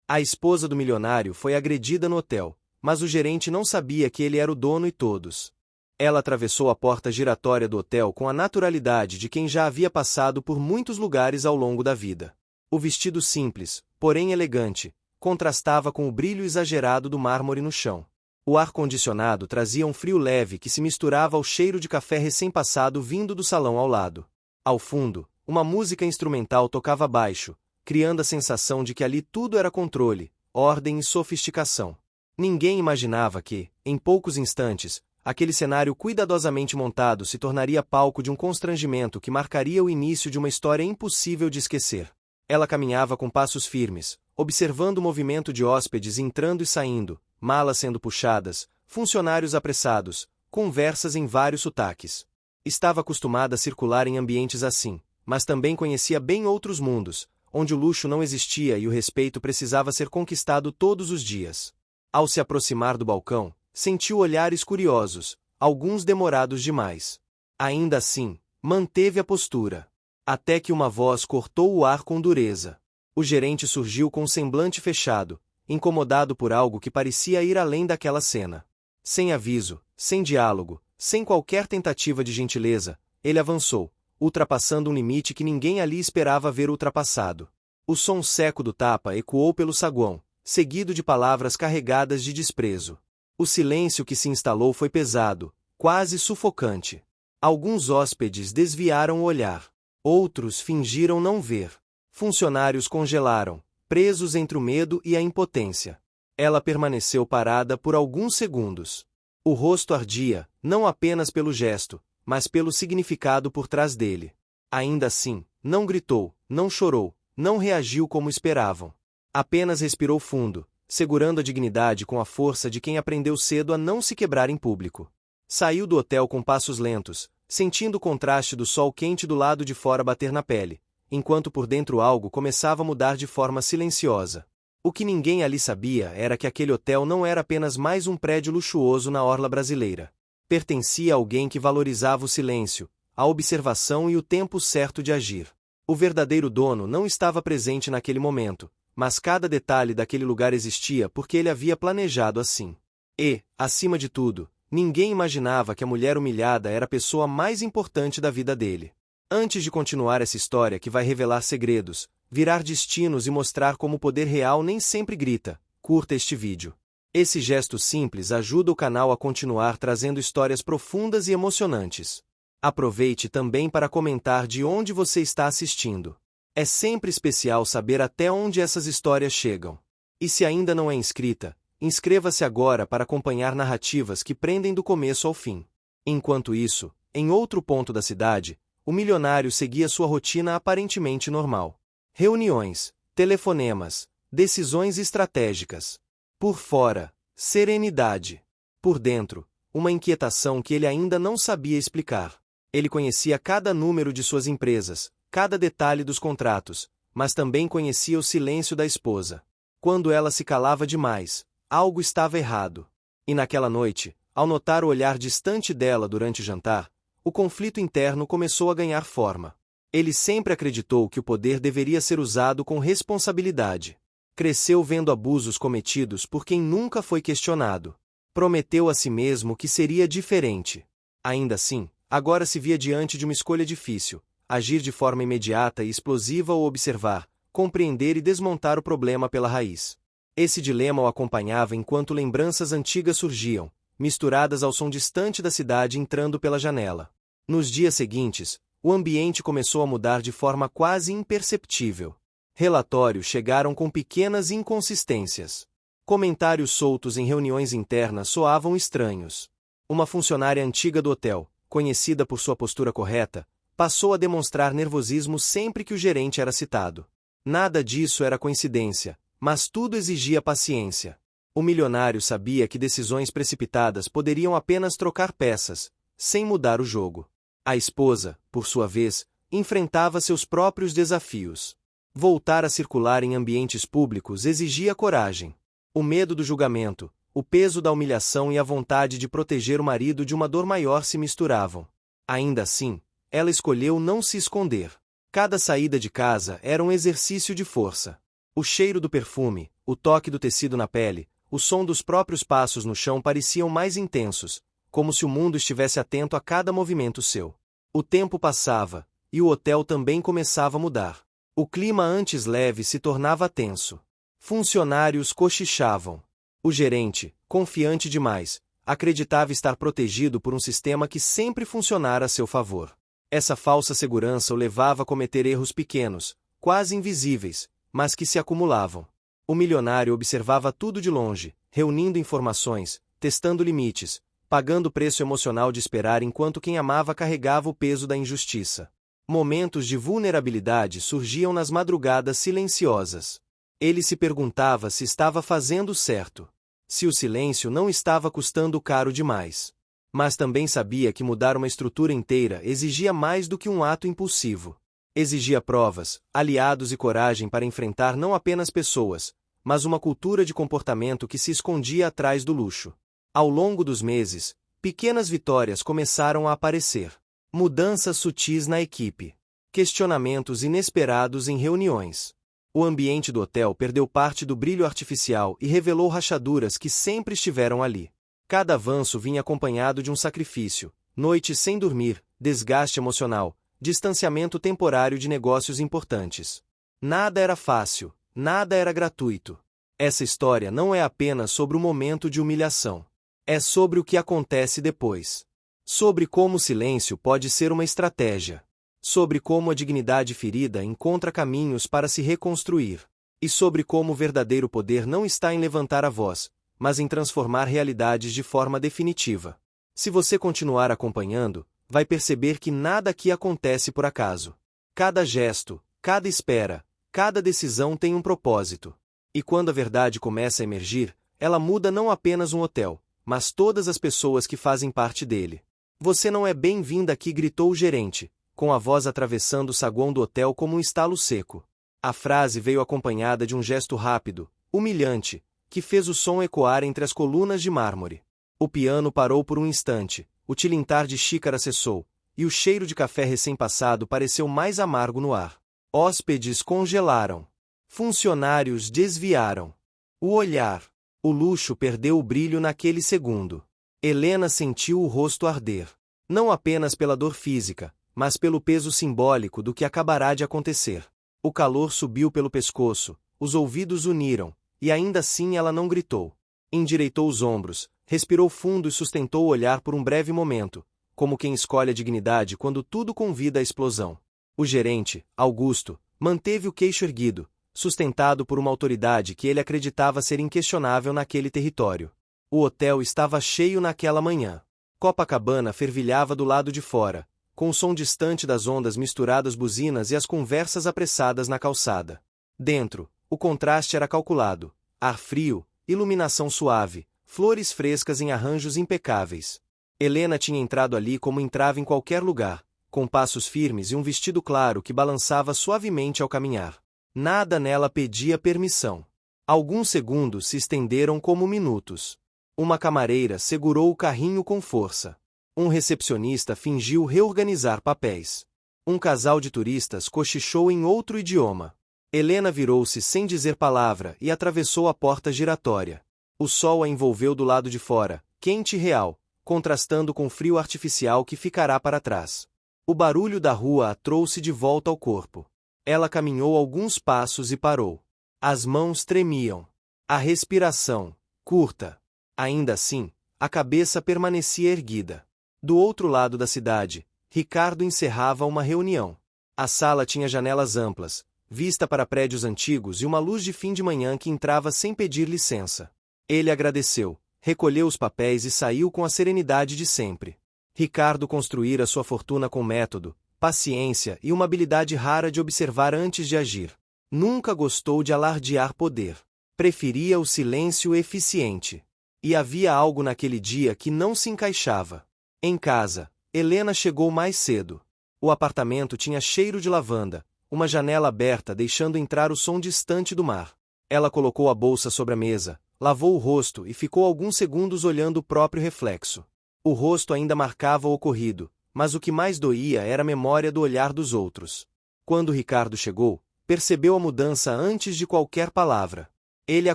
A esposa do milionário foi agredida no hotel, mas o gerente não sabia que ele era o dono e todos. Ela atravessou a porta giratória do hotel com a naturalidade de quem já havia passado por muitos lugares ao longo da vida. O vestido simples, porém elegante, contrastava com o brilho exagerado do mármore no chão. O ar-condicionado trazia um frio leve que se misturava ao cheiro de café recém-passado vindo do salão ao lado. Ao fundo, uma música instrumental tocava baixo, criando a sensação de que ali tudo era controle, ordem e sofisticação. Ninguém imaginava que, em poucos instantes, aquele cenário cuidadosamente montado se tornaria palco de um constrangimento que marcaria o início de uma história impossível de esquecer. Ela caminhava com passos firmes, observando o movimento de hóspedes entrando e saindo, malas sendo puxadas, funcionários apressados, conversas em vários sotaques. Estava acostumada a circular em ambientes assim, mas também conhecia bem outros mundos, onde o luxo não existia e o respeito precisava ser conquistado todos os dias. Ao se aproximar do balcão, sentiu olhares curiosos, alguns demorados demais. Ainda assim, manteve a postura. Até que uma voz cortou o ar com dureza. O gerente surgiu com um semblante fechado, incomodado por algo que parecia ir além daquela cena. Sem aviso, sem diálogo, sem qualquer tentativa de gentileza, ele avançou, ultrapassando um limite que ninguém ali esperava ver ultrapassado. O som seco do tapa ecoou pelo saguão, seguido de palavras carregadas de desprezo. O silêncio que se instalou foi pesado, quase sufocante. Alguns hóspedes desviaram o olhar. Outros fingiram não ver. Funcionários congelaram, presos entre o medo e a impotência. Ela permaneceu parada por alguns segundos. O rosto ardia, não apenas pelo gesto, mas pelo significado por trás dele. Ainda assim, não gritou, não chorou, não reagiu como esperavam. Apenas respirou fundo, segurando a dignidade com a força de quem aprendeu cedo a não se quebrar em público. Saiu do hotel com passos lentos, sentindo o contraste do sol quente do lado de fora bater na pele, enquanto por dentro algo começava a mudar de forma silenciosa. O que ninguém ali sabia era que aquele hotel não era apenas mais um prédio luxuoso na orla brasileira. Pertencia a alguém que valorizava o silêncio, a observação e o tempo certo de agir. O verdadeiro dono não estava presente naquele momento, mas cada detalhe daquele lugar existia porque ele havia planejado assim. E, acima de tudo, ninguém imaginava que a mulher humilhada era a pessoa mais importante da vida dele. Antes de continuar essa história que vai revelar segredos, virar destinos e mostrar como o poder real nem sempre grita, curta este vídeo. Esse gesto simples ajuda o canal a continuar trazendo histórias profundas e emocionantes. Aproveite também para comentar de onde você está assistindo. É sempre especial saber até onde essas histórias chegam. E se ainda não é inscrita, inscreva-se agora para acompanhar narrativas que prendem do começo ao fim. Enquanto isso, em outro ponto da cidade, o milionário seguia sua rotina aparentemente normal. Reuniões, telefonemas, decisões estratégicas. Por fora, serenidade. Por dentro, uma inquietação que ele ainda não sabia explicar. Ele conhecia cada número de suas empresas, cada detalhe dos contratos, mas também conhecia o silêncio da esposa. Quando ela se calava demais, algo estava errado. E naquela noite, ao notar o olhar distante dela durante o jantar, o conflito interno começou a ganhar forma. Ele sempre acreditou que o poder deveria ser usado com responsabilidade. Cresceu vendo abusos cometidos por quem nunca foi questionado. Prometeu a si mesmo que seria diferente. Ainda assim, agora se via diante de uma escolha difícil: agir de forma imediata e explosiva ou observar, compreender e desmontar o problema pela raiz. Esse dilema o acompanhava enquanto lembranças antigas surgiam, misturadas ao som distante da cidade entrando pela janela. Nos dias seguintes, o ambiente começou a mudar de forma quase imperceptível. Relatórios chegaram com pequenas inconsistências. Comentários soltos em reuniões internas soavam estranhos. Uma funcionária antiga do hotel, conhecida por sua postura correta, passou a demonstrar nervosismo sempre que o gerente era citado. Nada disso era coincidência, mas tudo exigia paciência. O milionário sabia que decisões precipitadas poderiam apenas trocar peças, sem mudar o jogo. A esposa, por sua vez, enfrentava seus próprios desafios. Voltar a circular em ambientes públicos exigia coragem. O medo do julgamento, o peso da humilhação e a vontade de proteger o marido de uma dor maior se misturavam. Ainda assim, ela escolheu não se esconder. Cada saída de casa era um exercício de força. O cheiro do perfume, o toque do tecido na pele, o som dos próprios passos no chão pareciam mais intensos, como se o mundo estivesse atento a cada movimento seu. O tempo passava, e o hotel também começava a mudar. O clima antes leve se tornava tenso. Funcionários cochichavam. O gerente, confiante demais, acreditava estar protegido por um sistema que sempre funcionara a seu favor. Essa falsa segurança o levava a cometer erros pequenos, quase invisíveis, mas que se acumulavam. O milionário observava tudo de longe, reunindo informações, testando limites, pagando o preço emocional de esperar enquanto quem amava carregava o peso da injustiça. Momentos de vulnerabilidade surgiam nas madrugadas silenciosas. Ele se perguntava se estava fazendo certo. Se o silêncio não estava custando caro demais. Mas também sabia que mudar uma estrutura inteira exigia mais do que um ato impulsivo. Exigia provas, aliados e coragem para enfrentar não apenas pessoas, mas uma cultura de comportamento que se escondia atrás do luxo. Ao longo dos meses, pequenas vitórias começaram a aparecer. Mudanças sutis na equipe. Questionamentos inesperados em reuniões. O ambiente do hotel perdeu parte do brilho artificial e revelou rachaduras que sempre estiveram ali. Cada avanço vinha acompanhado de um sacrifício, noites sem dormir, desgaste emocional, distanciamento temporário de negócios importantes. Nada era fácil, nada era gratuito. Essa história não é apenas sobre o momento de humilhação. É sobre o que acontece depois. Sobre como o silêncio pode ser uma estratégia. Sobre como a dignidade ferida encontra caminhos para se reconstruir. E sobre como o verdadeiro poder não está em levantar a voz, mas em transformar realidades de forma definitiva. Se você continuar acompanhando, vai perceber que nada aqui acontece por acaso. Cada gesto, cada espera, cada decisão tem um propósito. E quando a verdade começa a emergir, ela muda não apenas um hotel, mas todas as pessoas que fazem parte dele. Você não é bem-vinda aqui, gritou o gerente, com a voz atravessando o saguão do hotel como um estalo seco. A frase veio acompanhada de um gesto rápido, humilhante, que fez o som ecoar entre as colunas de mármore. O piano parou por um instante, o tilintar de xícara cessou, e o cheiro de café recém-passado pareceu mais amargo no ar. Hóspedes congelaram. Funcionários desviaram. O olhar. O luxo perdeu o brilho naquele segundo. Helena sentiu o rosto arder. Não apenas pela dor física, mas pelo peso simbólico do que acabará de acontecer. O calor subiu pelo pescoço, os ouvidos uniram, e ainda assim ela não gritou. Endireitou os ombros, respirou fundo e sustentou o olhar por um breve momento, como quem escolhe a dignidade quando tudo convida à explosão. O gerente, Augusto, manteve o queixo erguido, sustentado por uma autoridade que ele acreditava ser inquestionável naquele território. O hotel estava cheio naquela manhã. Copacabana fervilhava do lado de fora, com o som distante das ondas misturado às buzinas e as conversas apressadas na calçada. Dentro, o contraste era calculado: ar frio, iluminação suave, flores frescas em arranjos impecáveis. Helena tinha entrado ali como entrava em qualquer lugar, com passos firmes e um vestido claro que balançava suavemente ao caminhar. Nada nela pedia permissão. Alguns segundos se estenderam como minutos. Uma camareira segurou o carrinho com força. Um recepcionista fingiu reorganizar papéis. Um casal de turistas cochichou em outro idioma. Helena virou-se sem dizer palavra e atravessou a porta giratória. O sol a envolveu do lado de fora, quente e real, contrastando com o frio artificial que ficará para trás. O barulho da rua a trouxe de volta ao corpo. Ela caminhou alguns passos e parou. As mãos tremiam. A respiração, curta. Ainda assim, a cabeça permanecia erguida. Do outro lado da cidade, Ricardo encerrava uma reunião. A sala tinha janelas amplas, vista para prédios antigos e uma luz de fim de manhã que entrava sem pedir licença. Ele agradeceu, recolheu os papéis e saiu com a serenidade de sempre. Ricardo construíra sua fortuna com método, paciência e uma habilidade rara de observar antes de agir. Nunca gostou de alardear poder. Preferia o silêncio eficiente. E havia algo naquele dia que não se encaixava. Em casa, Helena chegou mais cedo. O apartamento tinha cheiro de lavanda, uma janela aberta deixando entrar o som distante do mar. Ela colocou a bolsa sobre a mesa, lavou o rosto e ficou alguns segundos olhando o próprio reflexo. O rosto ainda marcava o ocorrido, mas o que mais doía era a memória do olhar dos outros. Quando Ricardo chegou, percebeu a mudança antes de qualquer palavra. Ele a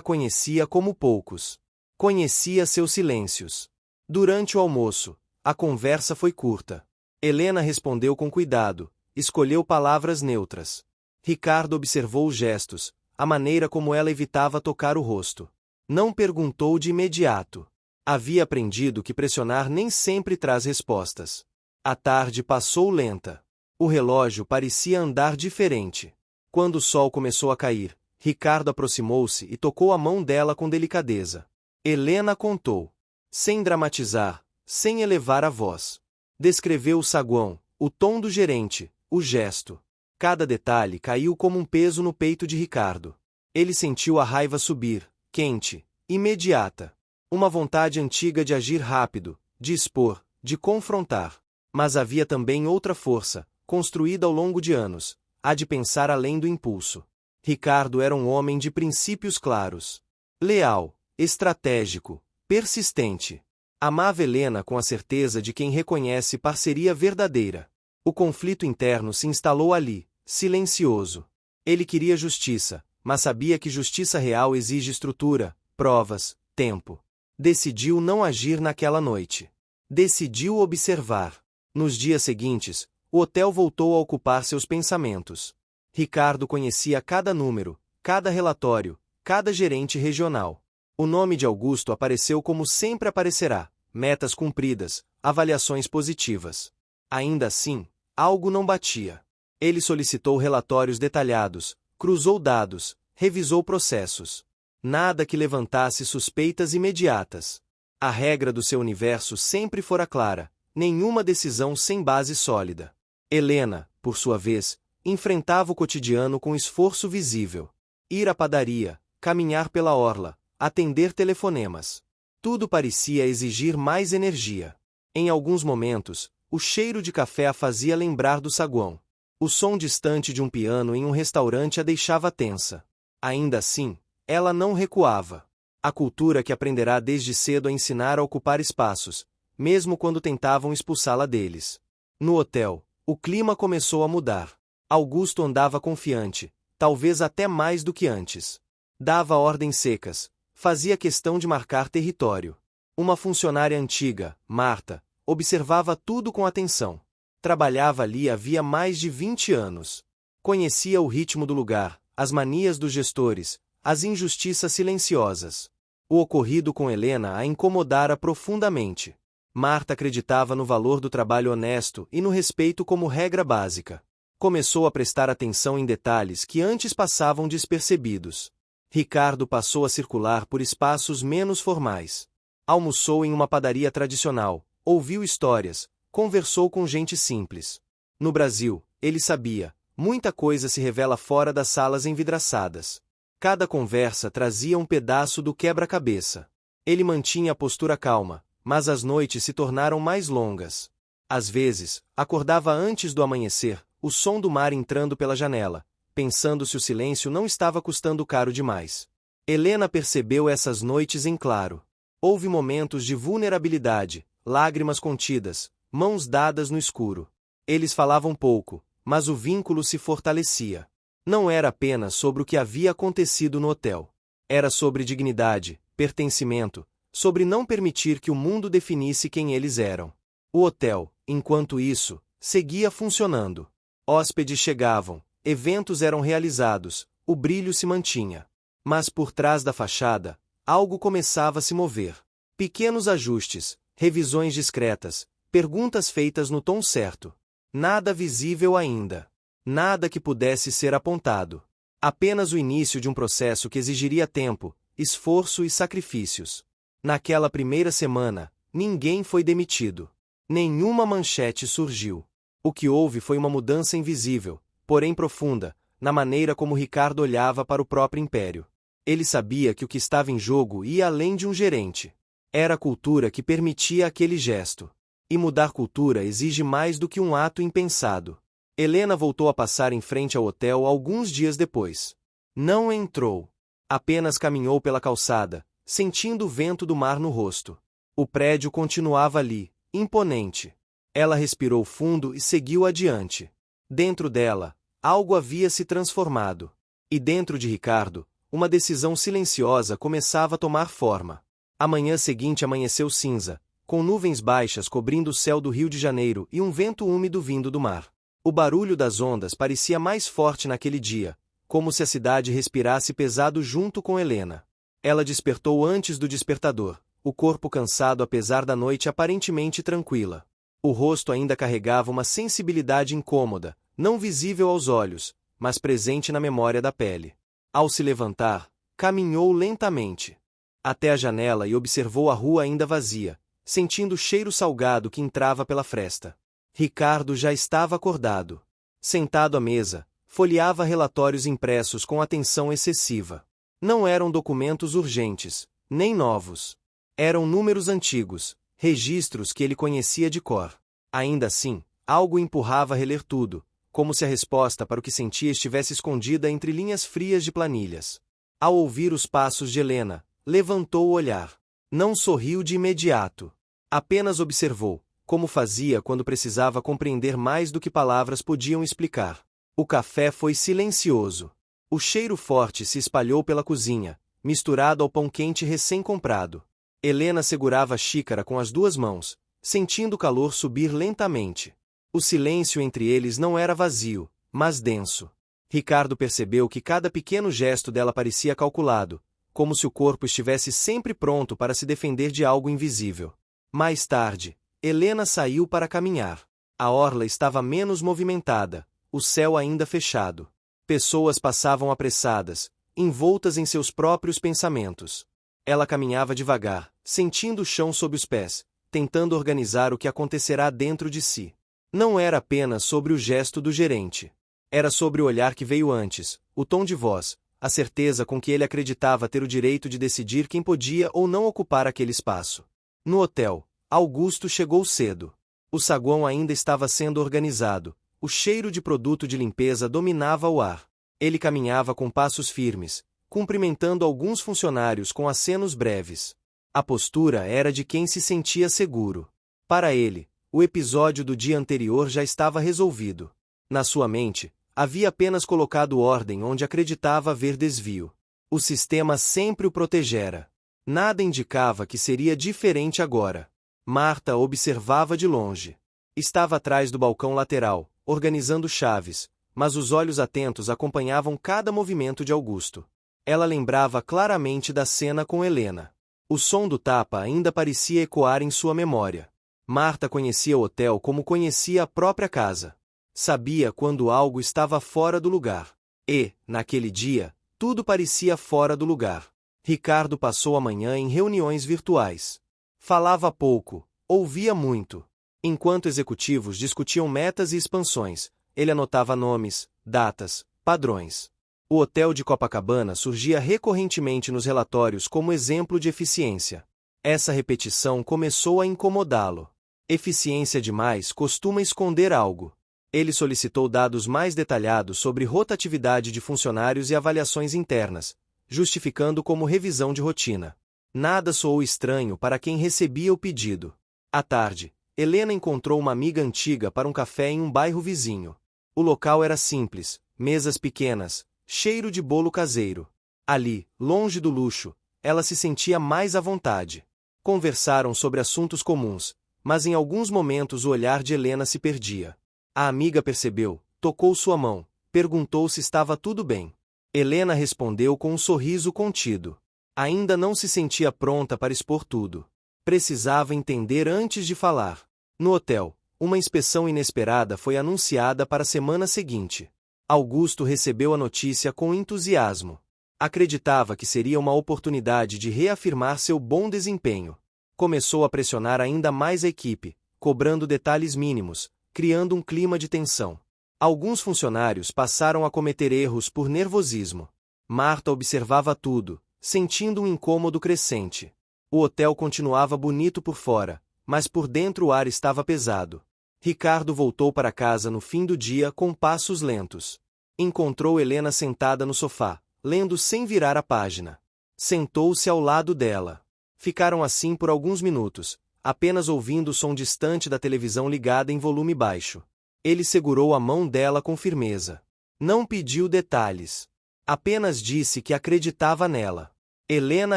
conhecia como poucos. Conhecia seus silêncios. Durante o almoço, a conversa foi curta. Helena respondeu com cuidado, escolheu palavras neutras. Ricardo observou os gestos, a maneira como ela evitava tocar o rosto. Não perguntou de imediato. Havia aprendido que pressionar nem sempre traz respostas. A tarde passou lenta. O relógio parecia andar diferente. Quando o sol começou a cair, Ricardo aproximou-se e tocou a mão dela com delicadeza. Helena contou. Sem dramatizar, sem elevar a voz. Descreveu o saguão, o tom do gerente, o gesto. Cada detalhe caiu como um peso no peito de Ricardo. Ele sentiu a raiva subir, quente, imediata. Uma vontade antiga de agir rápido, de expor, de confrontar. Mas havia também outra força, construída ao longo de anos, a de pensar além do impulso. Ricardo era um homem de princípios claros. Leal, estratégico, persistente. Amava Helena com a certeza de quem reconhece parceria verdadeira. O conflito interno se instalou ali, silencioso. Ele queria justiça, mas sabia que justiça real exige estrutura, provas, tempo. Decidiu não agir naquela noite. Decidiu observar. Nos dias seguintes, o hotel voltou a ocupar seus pensamentos. Ricardo conhecia cada número, cada relatório, cada gerente regional. O nome de Augusto apareceu como sempre aparecerá: metas cumpridas, avaliações positivas. Ainda assim, algo não batia. Ele solicitou relatórios detalhados, cruzou dados, revisou processos. Nada que levantasse suspeitas imediatas. A regra do seu universo sempre fora clara: nenhuma decisão sem base sólida. Helena, por sua vez, enfrentava o cotidiano com esforço visível. Ir à padaria, caminhar pela orla, atender telefonemas. Tudo parecia exigir mais energia. Em alguns momentos, o cheiro de café a fazia lembrar do saguão. O som distante de um piano em um restaurante a deixava tensa. Ainda assim, ela não recuava. A cultura que aprenderá desde cedo a ensinar a ocupar espaços, mesmo quando tentavam expulsá-la deles. No hotel, o clima começou a mudar. Augusto andava confiante, talvez até mais do que antes. Dava ordens secas, fazia questão de marcar território. Uma funcionária antiga, Marta, observava tudo com atenção. Trabalhava ali havia mais de 20 anos. Conhecia o ritmo do lugar, as manias dos gestores, as injustiças silenciosas. O ocorrido com Helena a incomodara profundamente. Marta acreditava no valor do trabalho honesto e no respeito como regra básica. Começou a prestar atenção em detalhes que antes passavam despercebidos. Ricardo passou a circular por espaços menos formais. Almoçou em uma padaria tradicional, ouviu histórias, conversou com gente simples. No Brasil, ele sabia, muita coisa se revela fora das salas envidraçadas. Cada conversa trazia um pedaço do quebra-cabeça. Ele mantinha a postura calma, mas as noites se tornaram mais longas. Às vezes, acordava antes do amanhecer, o som do mar entrando pela janela, pensando se o silêncio não estava custando caro demais. Helena percebeu essas noites em claro. Houve momentos de vulnerabilidade, lágrimas contidas, mãos dadas no escuro. Eles falavam pouco, mas o vínculo se fortalecia. Não era apenas sobre o que havia acontecido no hotel. Era sobre dignidade, pertencimento, sobre não permitir que o mundo definisse quem eles eram. O hotel, enquanto isso, seguia funcionando. Hóspedes chegavam, eventos eram realizados, o brilho se mantinha. Mas por trás da fachada, algo começava a se mover. Pequenos ajustes, revisões discretas, perguntas feitas no tom certo. Nada visível ainda. Nada que pudesse ser apontado. Apenas o início de um processo que exigiria tempo, esforço e sacrifícios. Naquela primeira semana, ninguém foi demitido. Nenhuma manchete surgiu. O que houve foi uma mudança invisível, porém profunda, na maneira como Ricardo olhava para o próprio império. Ele sabia que o que estava em jogo ia além de um gerente. Era a cultura que permitia aquele gesto. E mudar cultura exige mais do que um ato impensado. Helena voltou a passar em frente ao hotel alguns dias depois. Não entrou. Apenas caminhou pela calçada, sentindo o vento do mar no rosto. O prédio continuava ali, imponente. Ela respirou fundo e seguiu adiante. Dentro dela, algo havia se transformado. E dentro de Ricardo, uma decisão silenciosa começava a tomar forma. A manhã seguinte amanheceu cinza, com nuvens baixas cobrindo o céu do Rio de Janeiro e um vento úmido vindo do mar. O barulho das ondas parecia mais forte naquele dia, como se a cidade respirasse pesado junto com Helena. Ela despertou antes do despertador, o corpo cansado apesar da noite aparentemente tranquila. O rosto ainda carregava uma sensibilidade incômoda, não visível aos olhos, mas presente na memória da pele. Ao se levantar, caminhou lentamente até a janela e observou a rua ainda vazia, sentindo o cheiro salgado que entrava pela fresta. Ricardo já estava acordado. Sentado à mesa, folheava relatórios impressos com atenção excessiva. Não eram documentos urgentes, nem novos. Eram números antigos, registros que ele conhecia de cor. Ainda assim, algo o empurrava a reler tudo, como se a resposta para o que sentia estivesse escondida entre linhas frias de planilhas. Ao ouvir os passos de Helena, levantou o olhar. Não sorriu de imediato. Apenas observou, como fazia quando precisava compreender mais do que palavras podiam explicar. O café foi silencioso. O cheiro forte se espalhou pela cozinha, misturado ao pão quente recém-comprado. Helena segurava a xícara com as duas mãos, sentindo o calor subir lentamente. O silêncio entre eles não era vazio, mas denso. Ricardo percebeu que cada pequeno gesto dela parecia calculado, como se o corpo estivesse sempre pronto para se defender de algo invisível. Mais tarde, Helena saiu para caminhar. A orla estava menos movimentada, o céu ainda fechado. Pessoas passavam apressadas, envoltas em seus próprios pensamentos. Ela caminhava devagar, sentindo o chão sob os pés, tentando organizar o que acontecerá dentro de si. Não era apenas sobre o gesto do gerente. Era sobre o olhar que veio antes, o tom de voz, a certeza com que ele acreditava ter o direito de decidir quem podia ou não ocupar aquele espaço. No hotel, Augusto chegou cedo. O saguão ainda estava sendo organizado, o cheiro de produto de limpeza dominava o ar. Ele caminhava com passos firmes, cumprimentando alguns funcionários com acenos breves. A postura era de quem se sentia seguro. Para ele, o episódio do dia anterior já estava resolvido. Na sua mente, havia apenas colocado ordem onde acreditava haver desvio. O sistema sempre o protegera. Nada indicava que seria diferente agora. Marta observava de longe. Estava atrás do balcão lateral, organizando chaves, mas os olhos atentos acompanhavam cada movimento de Augusto. Ela lembrava claramente da cena com Helena. O som do tapa ainda parecia ecoar em sua memória. Marta conhecia o hotel como conhecia a própria casa. Sabia quando algo estava fora do lugar. E, naquele dia, tudo parecia fora do lugar. Ricardo passou a manhã em reuniões virtuais. Falava pouco, ouvia muito. Enquanto executivos discutiam metas e expansões, ele anotava nomes, datas, padrões. O hotel de Copacabana surgia recorrentemente nos relatórios como exemplo de eficiência. Essa repetição começou a incomodá-lo. Eficiência demais costuma esconder algo. Ele solicitou dados mais detalhados sobre rotatividade de funcionários e avaliações internas, justificando como revisão de rotina. Nada soou estranho para quem recebia o pedido. À tarde, Helena encontrou uma amiga antiga para um café em um bairro vizinho. O local era simples, mesas pequenas, cheiro de bolo caseiro. Ali, longe do luxo, ela se sentia mais à vontade. Conversaram sobre assuntos comuns, mas em alguns momentos o olhar de Helena se perdia. A amiga percebeu, tocou sua mão, perguntou se estava tudo bem. Helena respondeu com um sorriso contido. Ainda não se sentia pronta para expor tudo. Precisava entender antes de falar. No hotel, uma inspeção inesperada foi anunciada para a semana seguinte. Augusto recebeu a notícia com entusiasmo. Acreditava que seria uma oportunidade de reafirmar seu bom desempenho. Começou a pressionar ainda mais a equipe, cobrando detalhes mínimos, criando um clima de tensão. Alguns funcionários passaram a cometer erros por nervosismo. Marta observava tudo, sentindo um incômodo crescente. O hotel continuava bonito por fora, mas por dentro o ar estava pesado. Ricardo voltou para casa no fim do dia com passos lentos. Encontrou Helena sentada no sofá, lendo sem virar a página. Sentou-se ao lado dela. Ficaram assim por alguns minutos, apenas ouvindo o som distante da televisão ligada em volume baixo. Ele segurou a mão dela com firmeza. Não pediu detalhes. Apenas disse que acreditava nela. Helena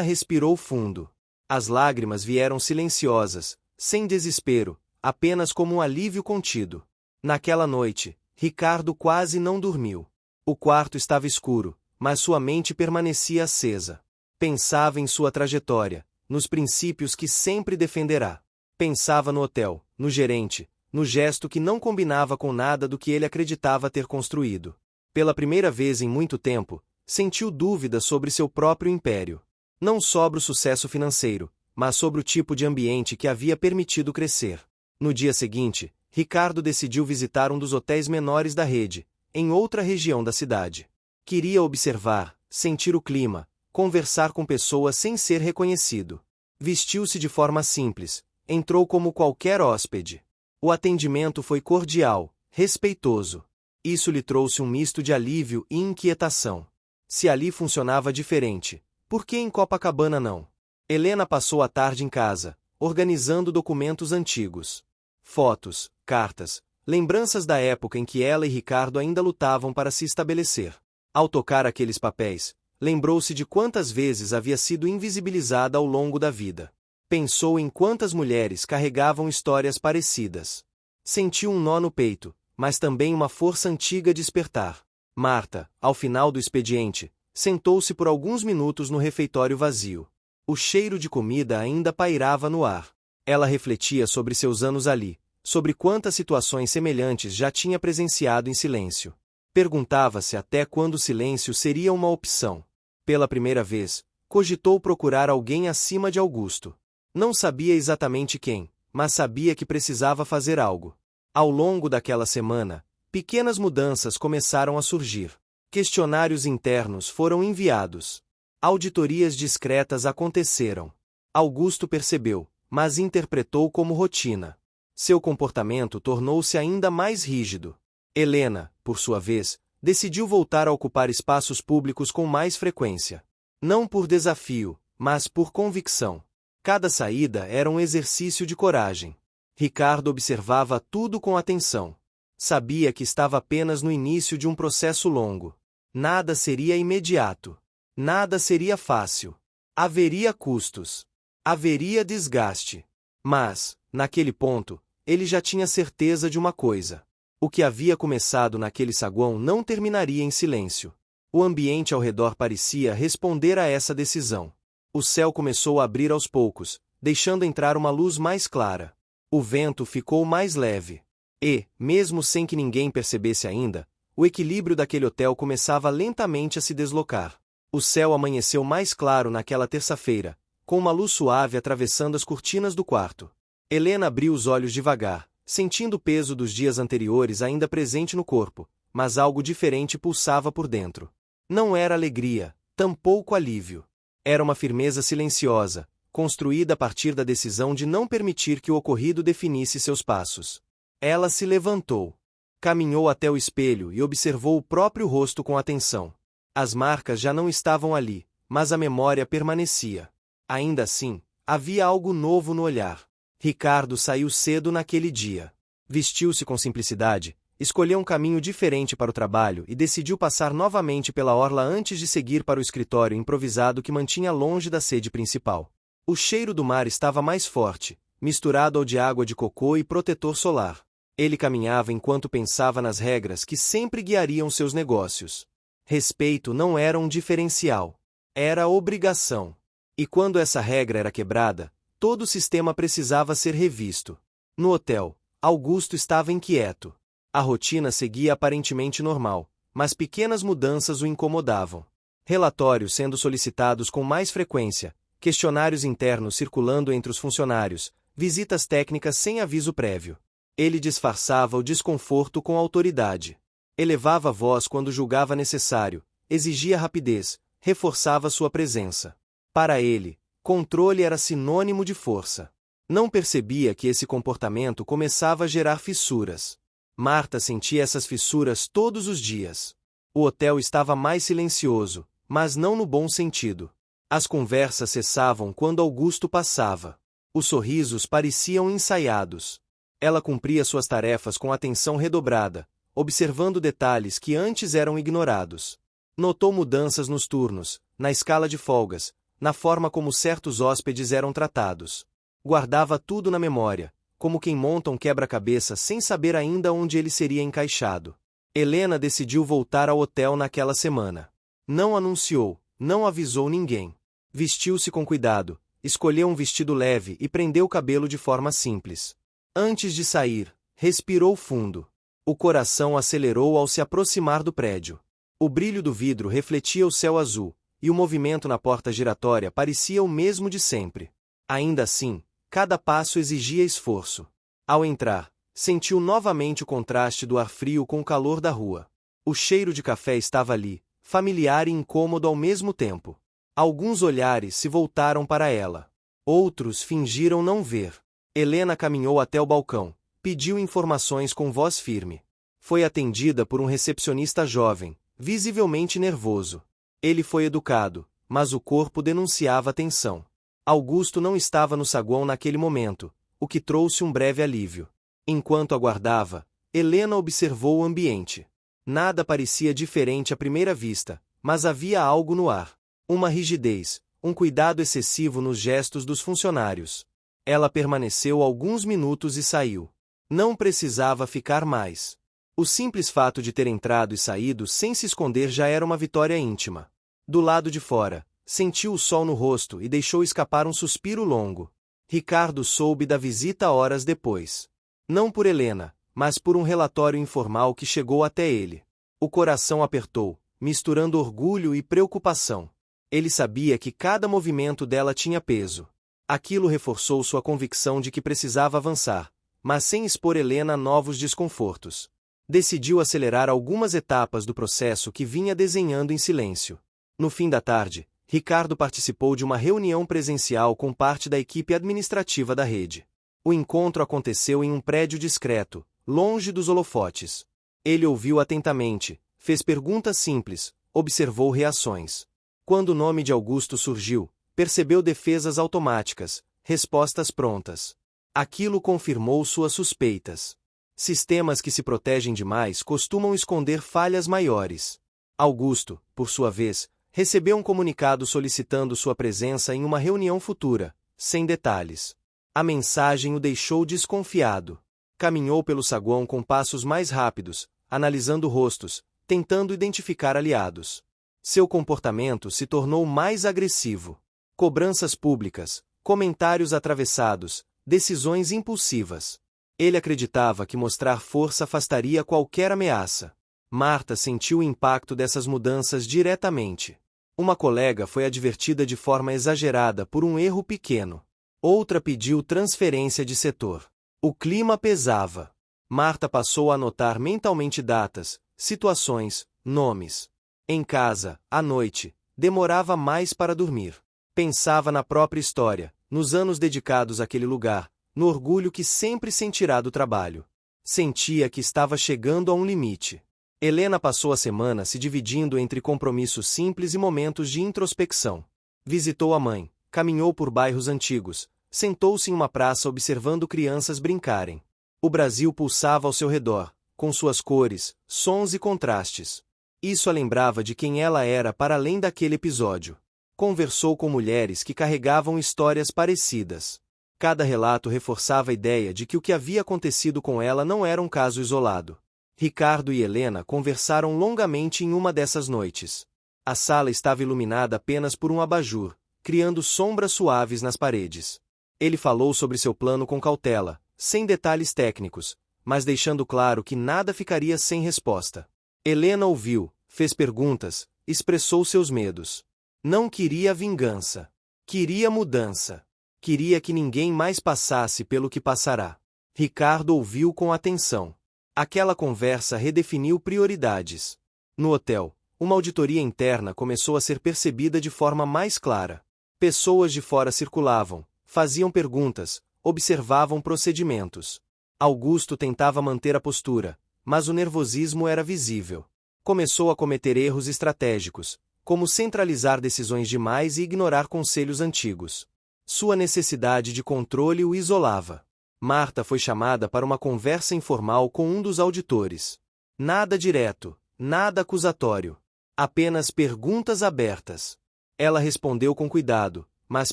respirou fundo. As lágrimas vieram silenciosas, sem desespero, apenas como um alívio contido. Naquela noite, Ricardo quase não dormiu. O quarto estava escuro, mas sua mente permanecia acesa. Pensava em sua trajetória, nos princípios que sempre defenderá. Pensava no hotel, no gerente, no gesto que não combinava com nada do que ele acreditava ter construído. Pela primeira vez em muito tempo, sentiu dúvida sobre seu próprio império. Não sobre o sucesso financeiro, mas sobre o tipo de ambiente que havia permitido crescer. No dia seguinte, Ricardo decidiu visitar um dos hotéis menores da rede, em outra região da cidade. Queria observar, sentir o clima, conversar com pessoas sem ser reconhecido. Vestiu-se de forma simples, entrou como qualquer hóspede. O atendimento foi cordial, respeitoso. Isso lhe trouxe um misto de alívio e inquietação. Se ali funcionava diferente, por que em Copacabana não? Helena passou a tarde em casa, organizando documentos antigos. Fotos, cartas, lembranças da época em que ela e Ricardo ainda lutavam para se estabelecer. Ao tocar aqueles papéis, lembrou-se de quantas vezes havia sido invisibilizada ao longo da vida. Pensou em quantas mulheres carregavam histórias parecidas. Sentiu um nó no peito, mas também uma força antiga a despertar. Marta, ao final do expediente, sentou-se por alguns minutos no refeitório vazio. O cheiro de comida ainda pairava no ar. Ela refletia sobre seus anos ali, sobre quantas situações semelhantes já tinha presenciado em silêncio. Perguntava-se até quando o silêncio seria uma opção. Pela primeira vez, cogitou procurar alguém acima de Augusto. Não sabia exatamente quem, mas sabia que precisava fazer algo. Ao longo daquela semana, pequenas mudanças começaram a surgir. Questionários internos foram enviados. Auditorias discretas aconteceram. Augusto percebeu, mas interpretou como rotina. Seu comportamento tornou-se ainda mais rígido. Helena, por sua vez, decidiu voltar a ocupar espaços públicos com mais frequência. Não por desafio, mas por convicção. Cada saída era um exercício de coragem. Ricardo observava tudo com atenção. Sabia que estava apenas no início de um processo longo. Nada seria imediato. Nada seria fácil. Haveria custos. Haveria desgaste. Mas, naquele ponto, ele já tinha certeza de uma coisa. O que havia começado naquele saguão não terminaria em silêncio. O ambiente ao redor parecia responder a essa decisão. O céu começou a abrir aos poucos, deixando entrar uma luz mais clara. O vento ficou mais leve. E, mesmo sem que ninguém percebesse ainda, o equilíbrio daquele hotel começava lentamente a se deslocar. O céu amanheceu mais claro naquela terça-feira, com uma luz suave atravessando as cortinas do quarto. Helena abriu os olhos devagar, sentindo o peso dos dias anteriores ainda presente no corpo, mas algo diferente pulsava por dentro. Não era alegria, tampouco alívio. Era uma firmeza silenciosa, construída a partir da decisão de não permitir que o ocorrido definisse seus passos. Ela se levantou. Caminhou até o espelho e observou o próprio rosto com atenção. As marcas já não estavam ali, mas a memória permanecia. Ainda assim, havia algo novo no olhar. Ricardo saiu cedo naquele dia. Vestiu-se com simplicidade, escolheu um caminho diferente para o trabalho e decidiu passar novamente pela orla antes de seguir para o escritório improvisado que mantinha longe da sede principal. O cheiro do mar estava mais forte, misturado ao de água de cocô e protetor solar. Ele caminhava enquanto pensava nas regras que sempre guiariam seus negócios. Respeito não era um diferencial. Era obrigação. E quando essa regra era quebrada, todo o sistema precisava ser revisto. No hotel, Augusto estava inquieto. A rotina seguia aparentemente normal, mas pequenas mudanças o incomodavam. Relatórios sendo solicitados com mais frequência, questionários internos circulando entre os funcionários, visitas técnicas sem aviso prévio. Ele disfarçava o desconforto com autoridade. Elevava a voz quando julgava necessário, exigia rapidez, reforçava sua presença. Para ele, controle era sinônimo de força. Não percebia que esse comportamento começava a gerar fissuras. Marta sentia essas fissuras todos os dias. O hotel estava mais silencioso, mas não no bom sentido. As conversas cessavam quando Augusto passava. Os sorrisos pareciam ensaiados. Ela cumpria suas tarefas com atenção redobrada, observando detalhes que antes eram ignorados. Notou mudanças nos turnos, na escala de folgas, na forma como certos hóspedes eram tratados. Guardava tudo na memória, como quem monta um quebra-cabeça sem saber ainda onde ele seria encaixado. Helena decidiu voltar ao hotel naquela semana. Não anunciou, não avisou ninguém. Vestiu-se com cuidado, escolheu um vestido leve e prendeu o cabelo de forma simples. Antes de sair, respirou fundo. O coração acelerou ao se aproximar do prédio. O brilho do vidro refletia o céu azul, e o movimento na porta giratória parecia o mesmo de sempre. Ainda assim, cada passo exigia esforço. Ao entrar, sentiu novamente o contraste do ar frio com o calor da rua. O cheiro de café estava ali, familiar e incômodo ao mesmo tempo. Alguns olhares se voltaram para ela. Outros fingiram não ver. Helena caminhou até o balcão, pediu informações com voz firme. Foi atendida por um recepcionista jovem, visivelmente nervoso. Ele foi educado, mas o corpo denunciava tensão. Augusto não estava no saguão naquele momento, o que trouxe um breve alívio. Enquanto aguardava, Helena observou o ambiente. Nada parecia diferente à primeira vista, mas havia algo no ar. Uma rigidez, um cuidado excessivo nos gestos dos funcionários. Ela permaneceu alguns minutos e saiu. Não precisava ficar mais. O simples fato de ter entrado e saído sem se esconder já era uma vitória íntima. Do lado de fora, sentiu o sol no rosto e deixou escapar um suspiro longo. Ricardo soube da visita horas depois. Não por Helena, mas por um relatório informal que chegou até ele. O coração apertou, misturando orgulho e preocupação. Ele sabia que cada movimento dela tinha peso. Aquilo reforçou sua convicção de que precisava avançar, mas sem expor Helena a novos desconfortos. Decidiu acelerar algumas etapas do processo que vinha desenhando em silêncio. No fim da tarde, Ricardo participou de uma reunião presencial com parte da equipe administrativa da rede. O encontro aconteceu em um prédio discreto, longe dos holofotes. Ele ouviu atentamente, fez perguntas simples, observou reações. Quando o nome de Augusto surgiu, percebeu defesas automáticas, respostas prontas. Aquilo confirmou suas suspeitas. Sistemas que se protegem demais costumam esconder falhas maiores. Augusto, por sua vez, recebeu um comunicado solicitando sua presença em uma reunião futura, sem detalhes. A mensagem o deixou desconfiado. Caminhou pelo saguão com passos mais rápidos, analisando rostos, tentando identificar aliados. Seu comportamento se tornou mais agressivo. Cobranças públicas, comentários atravessados, decisões impulsivas. Ele acreditava que mostrar força afastaria qualquer ameaça. Marta sentiu o impacto dessas mudanças diretamente. Uma colega foi advertida de forma exagerada por um erro pequeno. Outra pediu transferência de setor. O clima pesava. Marta passou a anotar mentalmente datas, situações, nomes. Em casa, à noite, demorava mais para dormir. Pensava na própria história, nos anos dedicados àquele lugar, no orgulho que sempre sentirá do trabalho. Sentia que estava chegando a um limite. Helena passou a semana se dividindo entre compromissos simples e momentos de introspecção. Visitou a mãe, caminhou por bairros antigos, sentou-se em uma praça observando crianças brincarem. O Brasil pulsava ao seu redor, com suas cores, sons e contrastes. Isso a lembrava de quem ela era para além daquele episódio. Conversou com mulheres que carregavam histórias parecidas. Cada relato reforçava a ideia de que o que havia acontecido com ela não era um caso isolado. Ricardo e Helena conversaram longamente em uma dessas noites. A sala estava iluminada apenas por um abajur, criando sombras suaves nas paredes. Ele falou sobre seu plano com cautela, sem detalhes técnicos, mas deixando claro que nada ficaria sem resposta. Helena ouviu, fez perguntas, expressou seus medos. Não queria vingança. Queria mudança. Queria que ninguém mais passasse pelo que passará. Ricardo ouviu com atenção. Aquela conversa redefiniu prioridades. No hotel, uma auditoria interna começou a ser percebida de forma mais clara. Pessoas de fora circulavam, faziam perguntas, observavam procedimentos. Augusto tentava manter a postura, mas o nervosismo era visível. Começou a cometer erros estratégicos, como centralizar decisões demais e ignorar conselhos antigos. Sua necessidade de controle o isolava. Marta foi chamada para uma conversa informal com um dos auditores. Nada direto, nada acusatório. Apenas perguntas abertas. Ela respondeu com cuidado, mas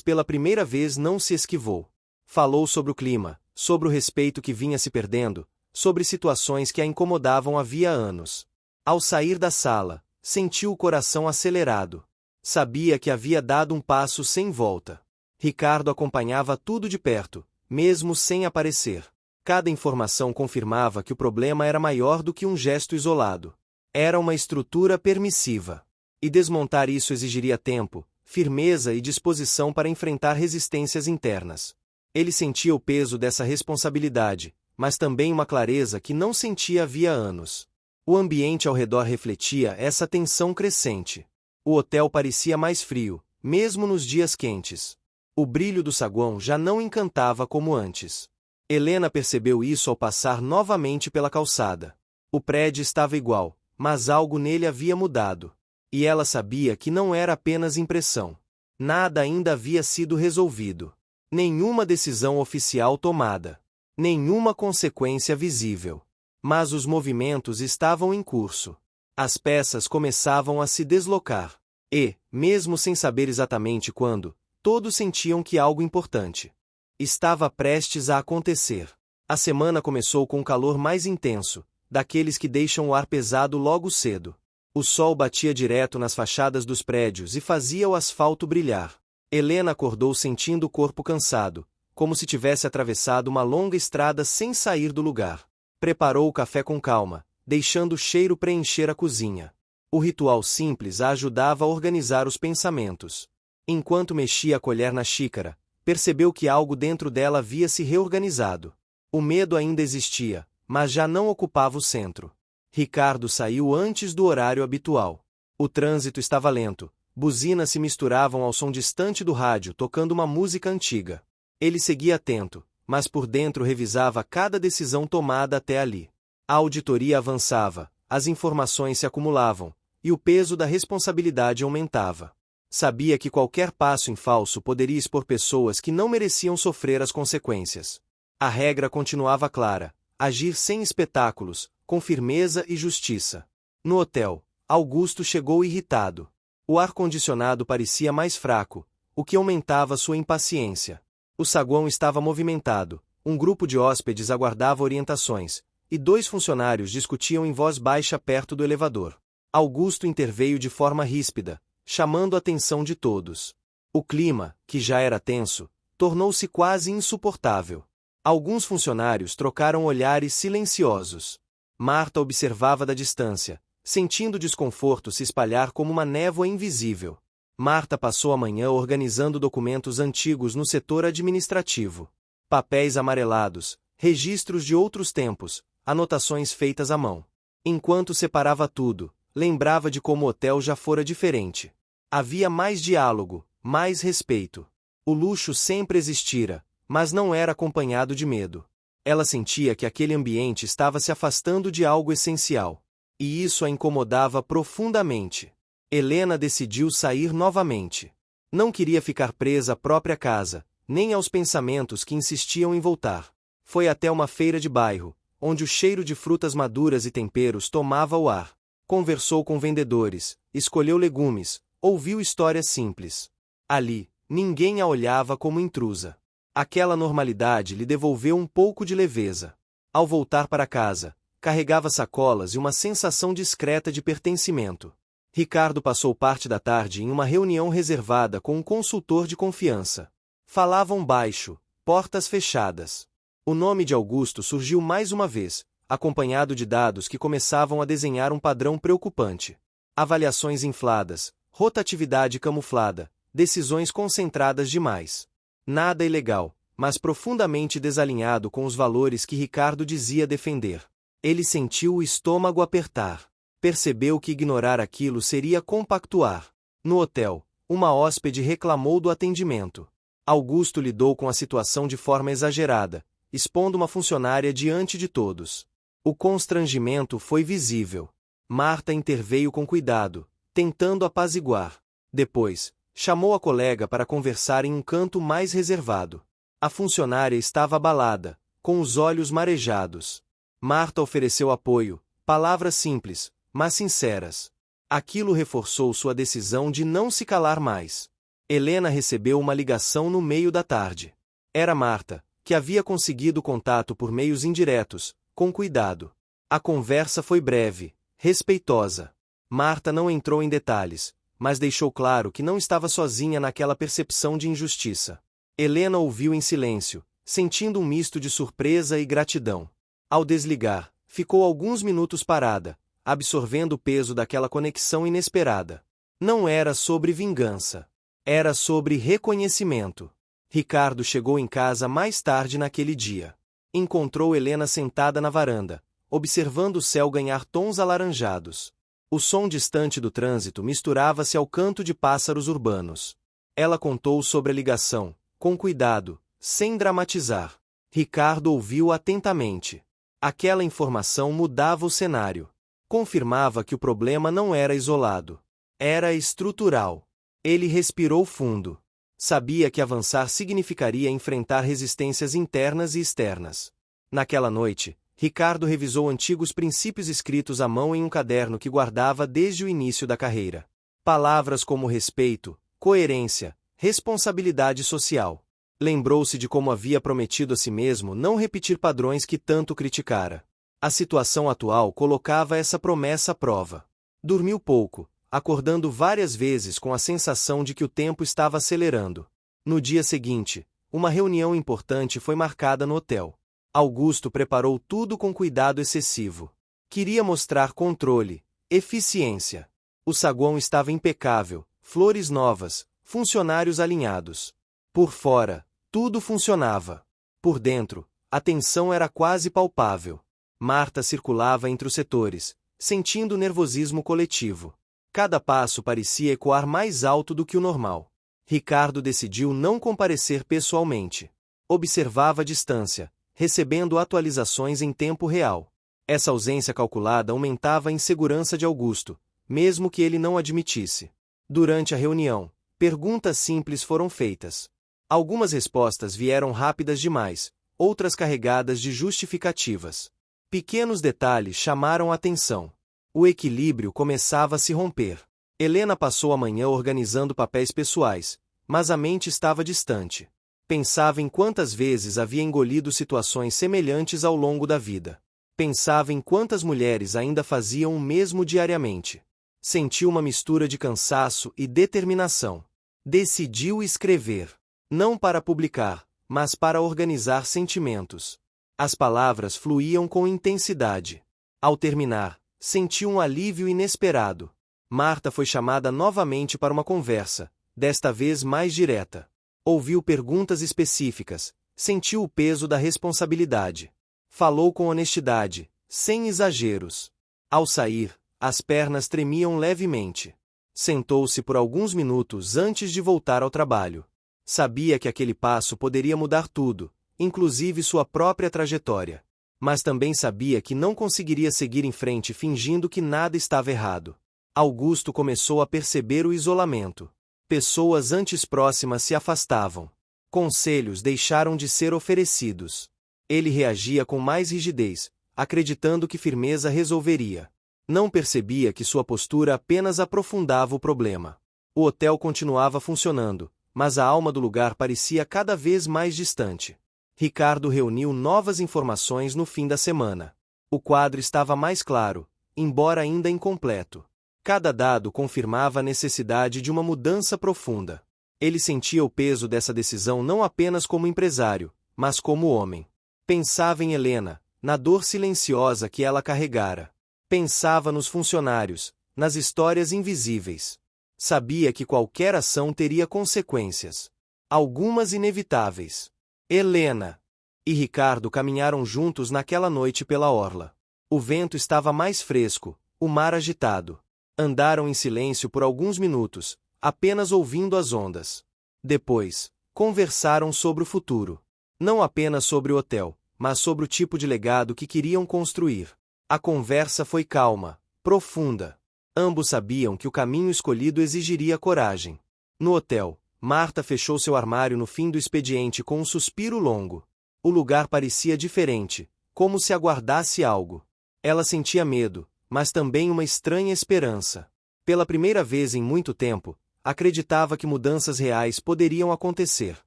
pela primeira vez não se esquivou. Falou sobre o clima, sobre o respeito que vinha se perdendo, sobre situações que a incomodavam havia anos. Ao sair da sala, sentiu o coração acelerado. Sabia que havia dado um passo sem volta. Ricardo acompanhava tudo de perto, mesmo sem aparecer. Cada informação confirmava que o problema era maior do que um gesto isolado. Era uma estrutura permissiva. E desmontar isso exigiria tempo, firmeza e disposição para enfrentar resistências internas. Ele sentia o peso dessa responsabilidade, mas também uma clareza que não sentia havia anos. O ambiente ao redor refletia essa tensão crescente. O hotel parecia mais frio, mesmo nos dias quentes. O brilho do saguão já não encantava como antes. Helena percebeu isso ao passar novamente pela calçada. O prédio estava igual, mas algo nele havia mudado. E ela sabia que não era apenas impressão. Nada ainda havia sido resolvido. Nenhuma decisão oficial tomada. Nenhuma consequência visível. Mas os movimentos estavam em curso. As peças começavam a se deslocar. E, mesmo sem saber exatamente quando, todos sentiam que algo importante estava prestes a acontecer. A semana começou com um calor mais intenso, daqueles que deixam o ar pesado logo cedo. O sol batia direto nas fachadas dos prédios e fazia o asfalto brilhar. Helena acordou sentindo o corpo cansado, como se tivesse atravessado uma longa estrada sem sair do lugar. Preparou o café com calma, deixando o cheiro preencher a cozinha. O ritual simples a ajudava a organizar os pensamentos. Enquanto mexia a colher na xícara, percebeu que algo dentro dela havia se reorganizado. O medo ainda existia, mas já não ocupava o centro. Ricardo saiu antes do horário habitual. O trânsito estava lento, buzinas se misturavam ao som distante do rádio tocando uma música antiga. Ele seguia atento, mas por dentro revisava cada decisão tomada até ali. A auditoria avançava, as informações se acumulavam, e o peso da responsabilidade aumentava. Sabia que qualquer passo em falso poderia expor pessoas que não mereciam sofrer as consequências. A regra continuava clara: agir sem espetáculos, com firmeza e justiça. No hotel, Augusto chegou irritado. O ar-condicionado parecia mais fraco, o que aumentava sua impaciência. O saguão estava movimentado, um grupo de hóspedes aguardava orientações, e 2 funcionários discutiam em voz baixa perto do elevador. Augusto interveio de forma ríspida, chamando a atenção de todos. O clima, que já era tenso, tornou-se quase insuportável. Alguns funcionários trocaram olhares silenciosos. Marta observava da distância, sentindo o desconforto se espalhar como uma névoa invisível. Marta passou a manhã organizando documentos antigos no setor administrativo. Papéis amarelados, registros de outros tempos, anotações feitas à mão. Enquanto separava tudo, lembrava de como o hotel já fora diferente. Havia mais diálogo, mais respeito. O luxo sempre existira, mas não era acompanhado de medo. Ela sentia que aquele ambiente estava se afastando de algo essencial. E isso a incomodava profundamente. Helena decidiu sair novamente. Não queria ficar presa à própria casa, nem aos pensamentos que insistiam em voltar. Foi até uma feira de bairro, onde o cheiro de frutas maduras e temperos tomava o ar. Conversou com vendedores, escolheu legumes, ouviu histórias simples. Ali, ninguém a olhava como intrusa. Aquela normalidade lhe devolveu um pouco de leveza. Ao voltar para casa, carregava sacolas e uma sensação discreta de pertencimento. Ricardo passou parte da tarde em uma reunião reservada com um consultor de confiança. Falavam baixo, portas fechadas. O nome de Augusto surgiu mais uma vez, acompanhado de dados que começavam a desenhar um padrão preocupante. Avaliações infladas, rotatividade camuflada, decisões concentradas demais. Nada ilegal, mas profundamente desalinhado com os valores que Ricardo dizia defender. Ele sentiu o estômago apertar. Percebeu que ignorar aquilo seria compactuar. No hotel, uma hóspede reclamou do atendimento. Augusto lidou com a situação de forma exagerada, expondo uma funcionária diante de todos. O constrangimento foi visível. Marta interveio com cuidado, tentando apaziguar. Depois, chamou a colega para conversar em um canto mais reservado. A funcionária estava abalada, com os olhos marejados. Marta ofereceu apoio, Palavras simples, mas sinceras. Aquilo reforçou sua decisão de não se calar mais. Helena recebeu uma ligação no meio da tarde. Era Marta, que havia conseguido contato por meios indiretos, com cuidado. A conversa foi breve, respeitosa. Marta não entrou em detalhes, mas deixou claro que não estava sozinha naquela percepção de injustiça. Helena ouviu em silêncio, sentindo um misto de surpresa e gratidão. Ao desligar, ficou alguns minutos parada, absorvendo o peso daquela conexão inesperada. Não era sobre vingança. Era sobre reconhecimento. Ricardo chegou em casa mais tarde naquele dia. Encontrou Helena sentada na varanda, observando o céu ganhar tons alaranjados. O som distante do trânsito misturava-se ao canto de pássaros urbanos. Ela contou sobre a ligação, com cuidado, sem dramatizar. Ricardo ouviu atentamente. Aquela informação mudava o cenário. Confirmava que o problema não era isolado. Era estrutural. Ele respirou fundo. Sabia que avançar significaria enfrentar resistências internas e externas. Naquela noite, Ricardo revisou antigos princípios escritos à mão em um caderno que guardava desde o início da carreira. Palavras como respeito, coerência, responsabilidade social. Lembrou-se de como havia prometido a si mesmo não repetir padrões que tanto criticara. A situação atual colocava essa promessa à prova. Dormiu pouco, acordando várias vezes com a sensação de que o tempo estava acelerando. No dia seguinte, uma reunião importante foi marcada no hotel. Augusto preparou tudo com cuidado excessivo. Queria mostrar controle, eficiência. O saguão estava impecável, flores novas, funcionários alinhados. Por fora, tudo funcionava. Por dentro, a tensão era quase palpável. Marta circulava entre os setores, sentindo o nervosismo coletivo. Cada passo parecia ecoar mais alto do que o normal. Ricardo decidiu não comparecer pessoalmente. Observava a distância, recebendo atualizações em tempo real. Essa ausência calculada aumentava a insegurança de Augusto, mesmo que ele não admitisse. Durante a reunião, perguntas simples foram feitas. Algumas respostas vieram rápidas demais, outras carregadas de justificativas. Pequenos detalhes chamaram a atenção. O equilíbrio começava a se romper. Helena passou a manhã organizando papéis pessoais, mas a mente estava distante. Pensava em quantas vezes havia engolido situações semelhantes ao longo da vida. Pensava em quantas mulheres ainda faziam o mesmo diariamente. Sentiu uma mistura de cansaço e determinação. Decidiu escrever. Não para publicar, mas para organizar sentimentos. As palavras fluíam com intensidade. Ao terminar, sentiu um alívio inesperado. Marta foi chamada novamente para uma conversa, desta vez mais direta. Ouviu perguntas específicas, sentiu o peso da responsabilidade. Falou com honestidade, sem exageros. Ao sair, as pernas tremiam levemente. Sentou-se por alguns minutos antes de voltar ao trabalho. Sabia que aquele passo poderia mudar tudo, inclusive sua própria trajetória. Mas também sabia que não conseguiria seguir em frente fingindo que nada estava errado. Augusto começou a perceber o isolamento. Pessoas antes próximas se afastavam. Conselhos deixaram de ser oferecidos. Ele reagia com mais rigidez, acreditando que firmeza resolveria. Não percebia que sua postura apenas aprofundava o problema. O hotel continuava funcionando, mas a alma do lugar parecia cada vez mais distante. Ricardo reuniu novas informações no fim da semana. O quadro estava mais claro, embora ainda incompleto. Cada dado confirmava a necessidade de uma mudança profunda. Ele sentia o peso dessa decisão não apenas como empresário, mas como homem. Pensava em Helena, na dor silenciosa que ela carregara. Pensava nos funcionários, nas histórias invisíveis. Sabia que qualquer ação teria consequências. Algumas inevitáveis. Helena e Ricardo caminharam juntos naquela noite pela orla. O vento estava mais fresco, o mar agitado. Andaram em silêncio por alguns minutos, apenas ouvindo as ondas. Depois, conversaram sobre o futuro. Não apenas sobre o hotel, mas sobre o tipo de legado que queriam construir. A conversa foi calma, profunda. Ambos sabiam que o caminho escolhido exigiria coragem. No hotel, Marta fechou seu armário no fim do expediente com um suspiro longo. O lugar parecia diferente, como se aguardasse algo. Ela sentia medo, mas também uma estranha esperança. Pela primeira vez em muito tempo, acreditava que mudanças reais poderiam acontecer.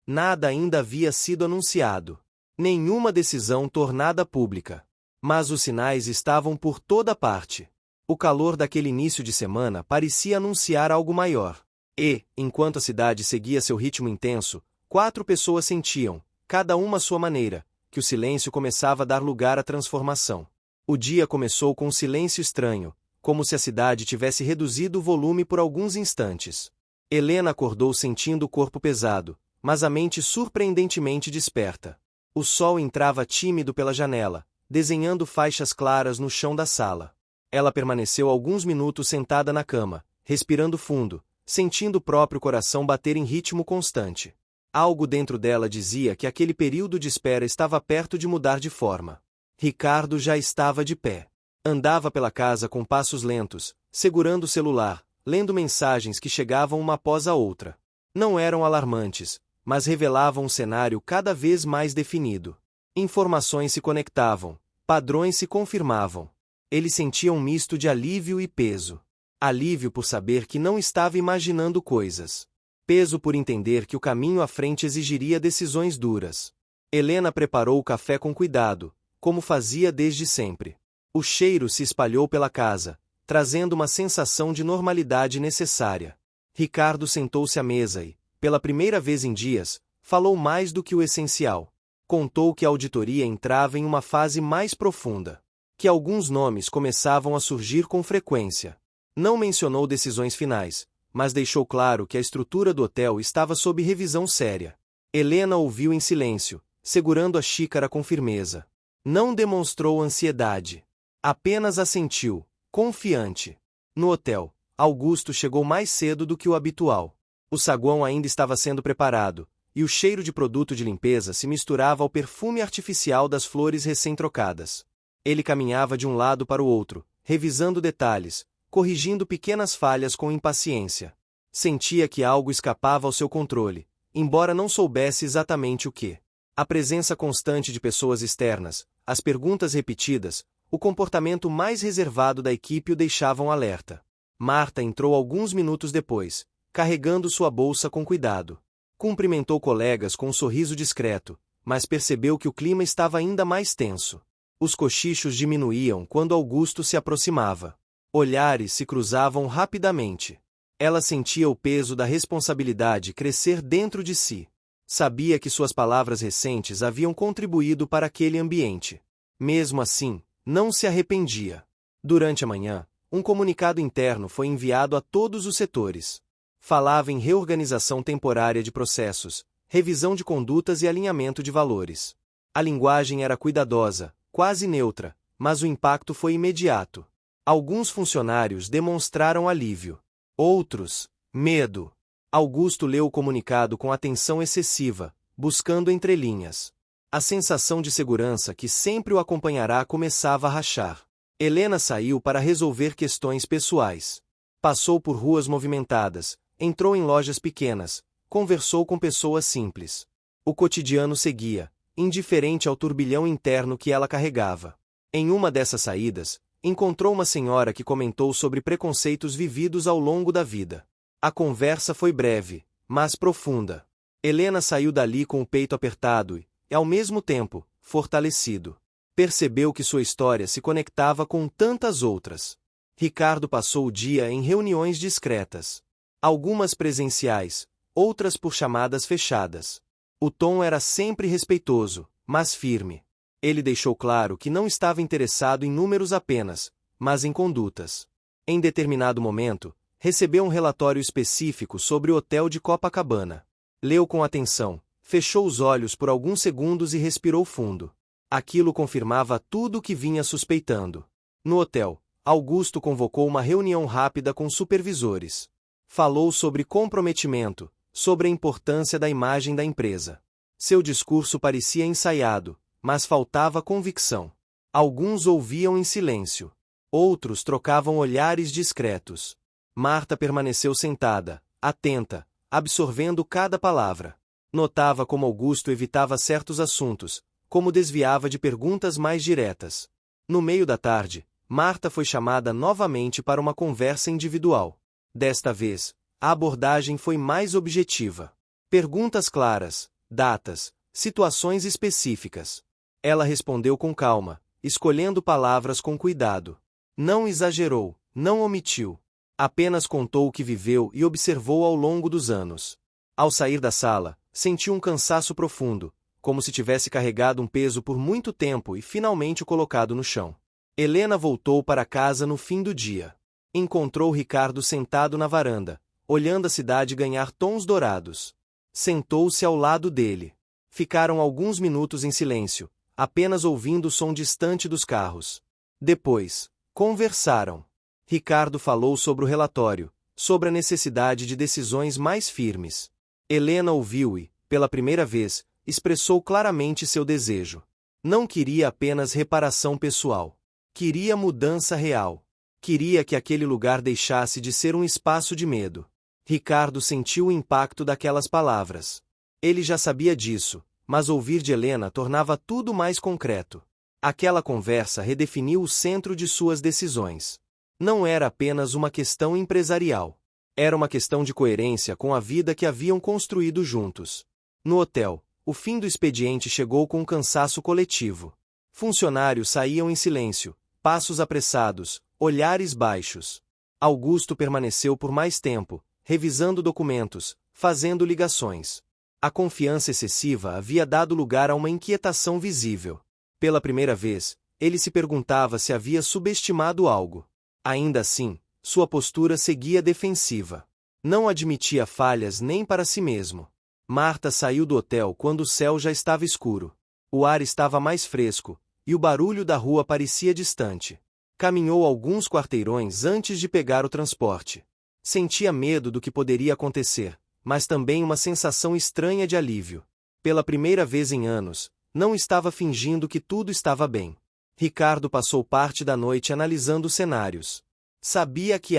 Nada ainda havia sido anunciado. Nenhuma decisão tornada pública. Mas os sinais estavam por toda parte. O calor daquele início de semana parecia anunciar algo maior. E, enquanto a cidade seguia seu ritmo intenso, 4 pessoas sentiam, cada uma à sua maneira, que o silêncio começava a dar lugar à transformação. O dia começou com um silêncio estranho, como se a cidade tivesse reduzido o volume por alguns instantes. Helena acordou sentindo o corpo pesado, mas a mente surpreendentemente desperta. O sol entrava tímido pela janela, desenhando faixas claras no chão da sala. Ela permaneceu alguns minutos sentada na cama, respirando fundo, sentindo o próprio coração bater em ritmo constante. Algo dentro dela dizia que aquele período de espera estava perto de mudar de forma. Ricardo já estava de pé. Andava pela casa com passos lentos, segurando o celular, lendo mensagens que chegavam uma após a outra. Não eram alarmantes, mas revelavam um cenário cada vez mais definido. Informações se conectavam, padrões se confirmavam. Ele sentia um misto de alívio e peso. Alívio por saber que não estava imaginando coisas. Peso por entender que o caminho à frente exigiria decisões duras. Helena preparou o café com cuidado, como fazia desde sempre. O cheiro se espalhou pela casa, trazendo uma sensação de normalidade necessária. Ricardo sentou-se à mesa e, pela primeira vez em dias, falou mais do que o essencial. Contou que a auditoria entrava em uma fase mais profunda. Que alguns nomes começavam a surgir com frequência. Não mencionou decisões finais, mas deixou claro que a estrutura do hotel estava sob revisão séria. Helena ouviu em silêncio, segurando a xícara com firmeza. Não demonstrou ansiedade. Apenas assentiu, confiante. No hotel, Augusto chegou mais cedo do que o habitual. O saguão ainda estava sendo preparado, e o cheiro de produto de limpeza se misturava ao perfume artificial das flores recém-trocadas. Ele caminhava de um lado para o outro, revisando detalhes, corrigindo pequenas falhas com impaciência. Sentia que algo escapava ao seu controle, embora não soubesse exatamente o que. A presença constante de pessoas externas, as perguntas repetidas, o comportamento mais reservado da equipe o deixavam alerta. Marta entrou alguns minutos depois, carregando sua bolsa com cuidado. Cumprimentou colegas com um sorriso discreto, mas percebeu que o clima estava ainda mais tenso. Os cochichos diminuíam quando Augusto se aproximava. Olhares se cruzavam rapidamente. Ela sentia o peso da responsabilidade crescer dentro de si. Sabia que suas palavras recentes haviam contribuído para aquele ambiente. Mesmo assim, não se arrependia. Durante a manhã, um comunicado interno foi enviado a todos os setores. Falava em reorganização temporária de processos, revisão de condutas e alinhamento de valores. A linguagem era cuidadosa, quase neutra, mas o impacto foi imediato. Alguns funcionários demonstraram alívio. Outros, medo. Augusto leu o comunicado com atenção excessiva, buscando entrelinhas. A sensação de segurança que sempre o acompanhará começava a rachar. Helena saiu para resolver questões pessoais. Passou por ruas movimentadas, entrou em lojas pequenas, conversou com pessoas simples. O cotidiano seguia, indiferente ao turbilhão interno que ela carregava. Em uma dessas saídas, encontrou uma senhora que comentou sobre preconceitos vividos ao longo da vida. A conversa foi breve, mas profunda. Helena saiu dali com o peito apertado e, ao mesmo tempo, fortalecido. Percebeu que sua história se conectava com tantas outras. Ricardo passou o dia em reuniões discretas. Algumas presenciais, outras por chamadas fechadas. O tom era sempre respeitoso, mas firme. Ele deixou claro que não estava interessado em números apenas, mas em condutas. Em determinado momento, recebeu um relatório específico sobre o hotel de Copacabana. Leu com atenção, fechou os olhos por alguns segundos e respirou fundo. Aquilo confirmava tudo o que vinha suspeitando. No hotel, Augusto convocou uma reunião rápida com supervisores. Falou sobre comprometimento, sobre a importância da imagem da empresa. Seu discurso parecia ensaiado, mas faltava convicção. Alguns ouviam em silêncio. Outros trocavam olhares discretos. Marta permaneceu sentada, atenta, absorvendo cada palavra. Notava como Augusto evitava certos assuntos, como desviava de perguntas mais diretas. No meio da tarde, Marta foi chamada novamente para uma conversa individual. Desta vez, a abordagem foi mais objetiva. Perguntas claras, datas, situações específicas. Ela respondeu com calma, escolhendo palavras com cuidado. Não exagerou, não omitiu. Apenas contou o que viveu e observou ao longo dos anos. Ao sair da sala, sentiu um cansaço profundo, como se tivesse carregado um peso por muito tempo e finalmente o colocado no chão. Helena voltou para casa no fim do dia. Encontrou Ricardo sentado na varanda, olhando a cidade ganhar tons dourados. Sentou-se ao lado dele. Ficaram alguns minutos em silêncio, apenas ouvindo o som distante dos carros. Depois, conversaram. Ricardo falou sobre o relatório, sobre a necessidade de decisões mais firmes. Helena ouviu e, pela primeira vez, expressou claramente seu desejo. Não queria apenas reparação pessoal. Queria mudança real. Queria que aquele lugar deixasse de ser um espaço de medo. Ricardo sentiu o impacto daquelas palavras. Ele já sabia disso, mas ouvir de Helena tornava tudo mais concreto. Aquela conversa redefiniu o centro de suas decisões. Não era apenas uma questão empresarial. Era uma questão de coerência com a vida que haviam construído juntos. No hotel, o fim do expediente chegou com um cansaço coletivo. Funcionários saíam em silêncio, passos apressados, olhares baixos. Augusto permaneceu por mais tempo, revisando documentos, fazendo ligações. A confiança excessiva havia dado lugar a uma inquietação visível. Pela primeira vez, ele se perguntava se havia subestimado algo. Ainda assim, sua postura seguia defensiva. Não admitia falhas nem para si mesmo. Marta saiu do hotel quando o céu já estava escuro. O ar estava mais fresco, e o barulho da rua parecia distante. Caminhou alguns quarteirões antes de pegar o transporte. Sentia medo do que poderia acontecer, mas também uma sensação estranha de alívio. Pela primeira vez em anos, não estava fingindo que tudo estava bem. Ricardo passou parte da noite analisando os cenários. Sabia que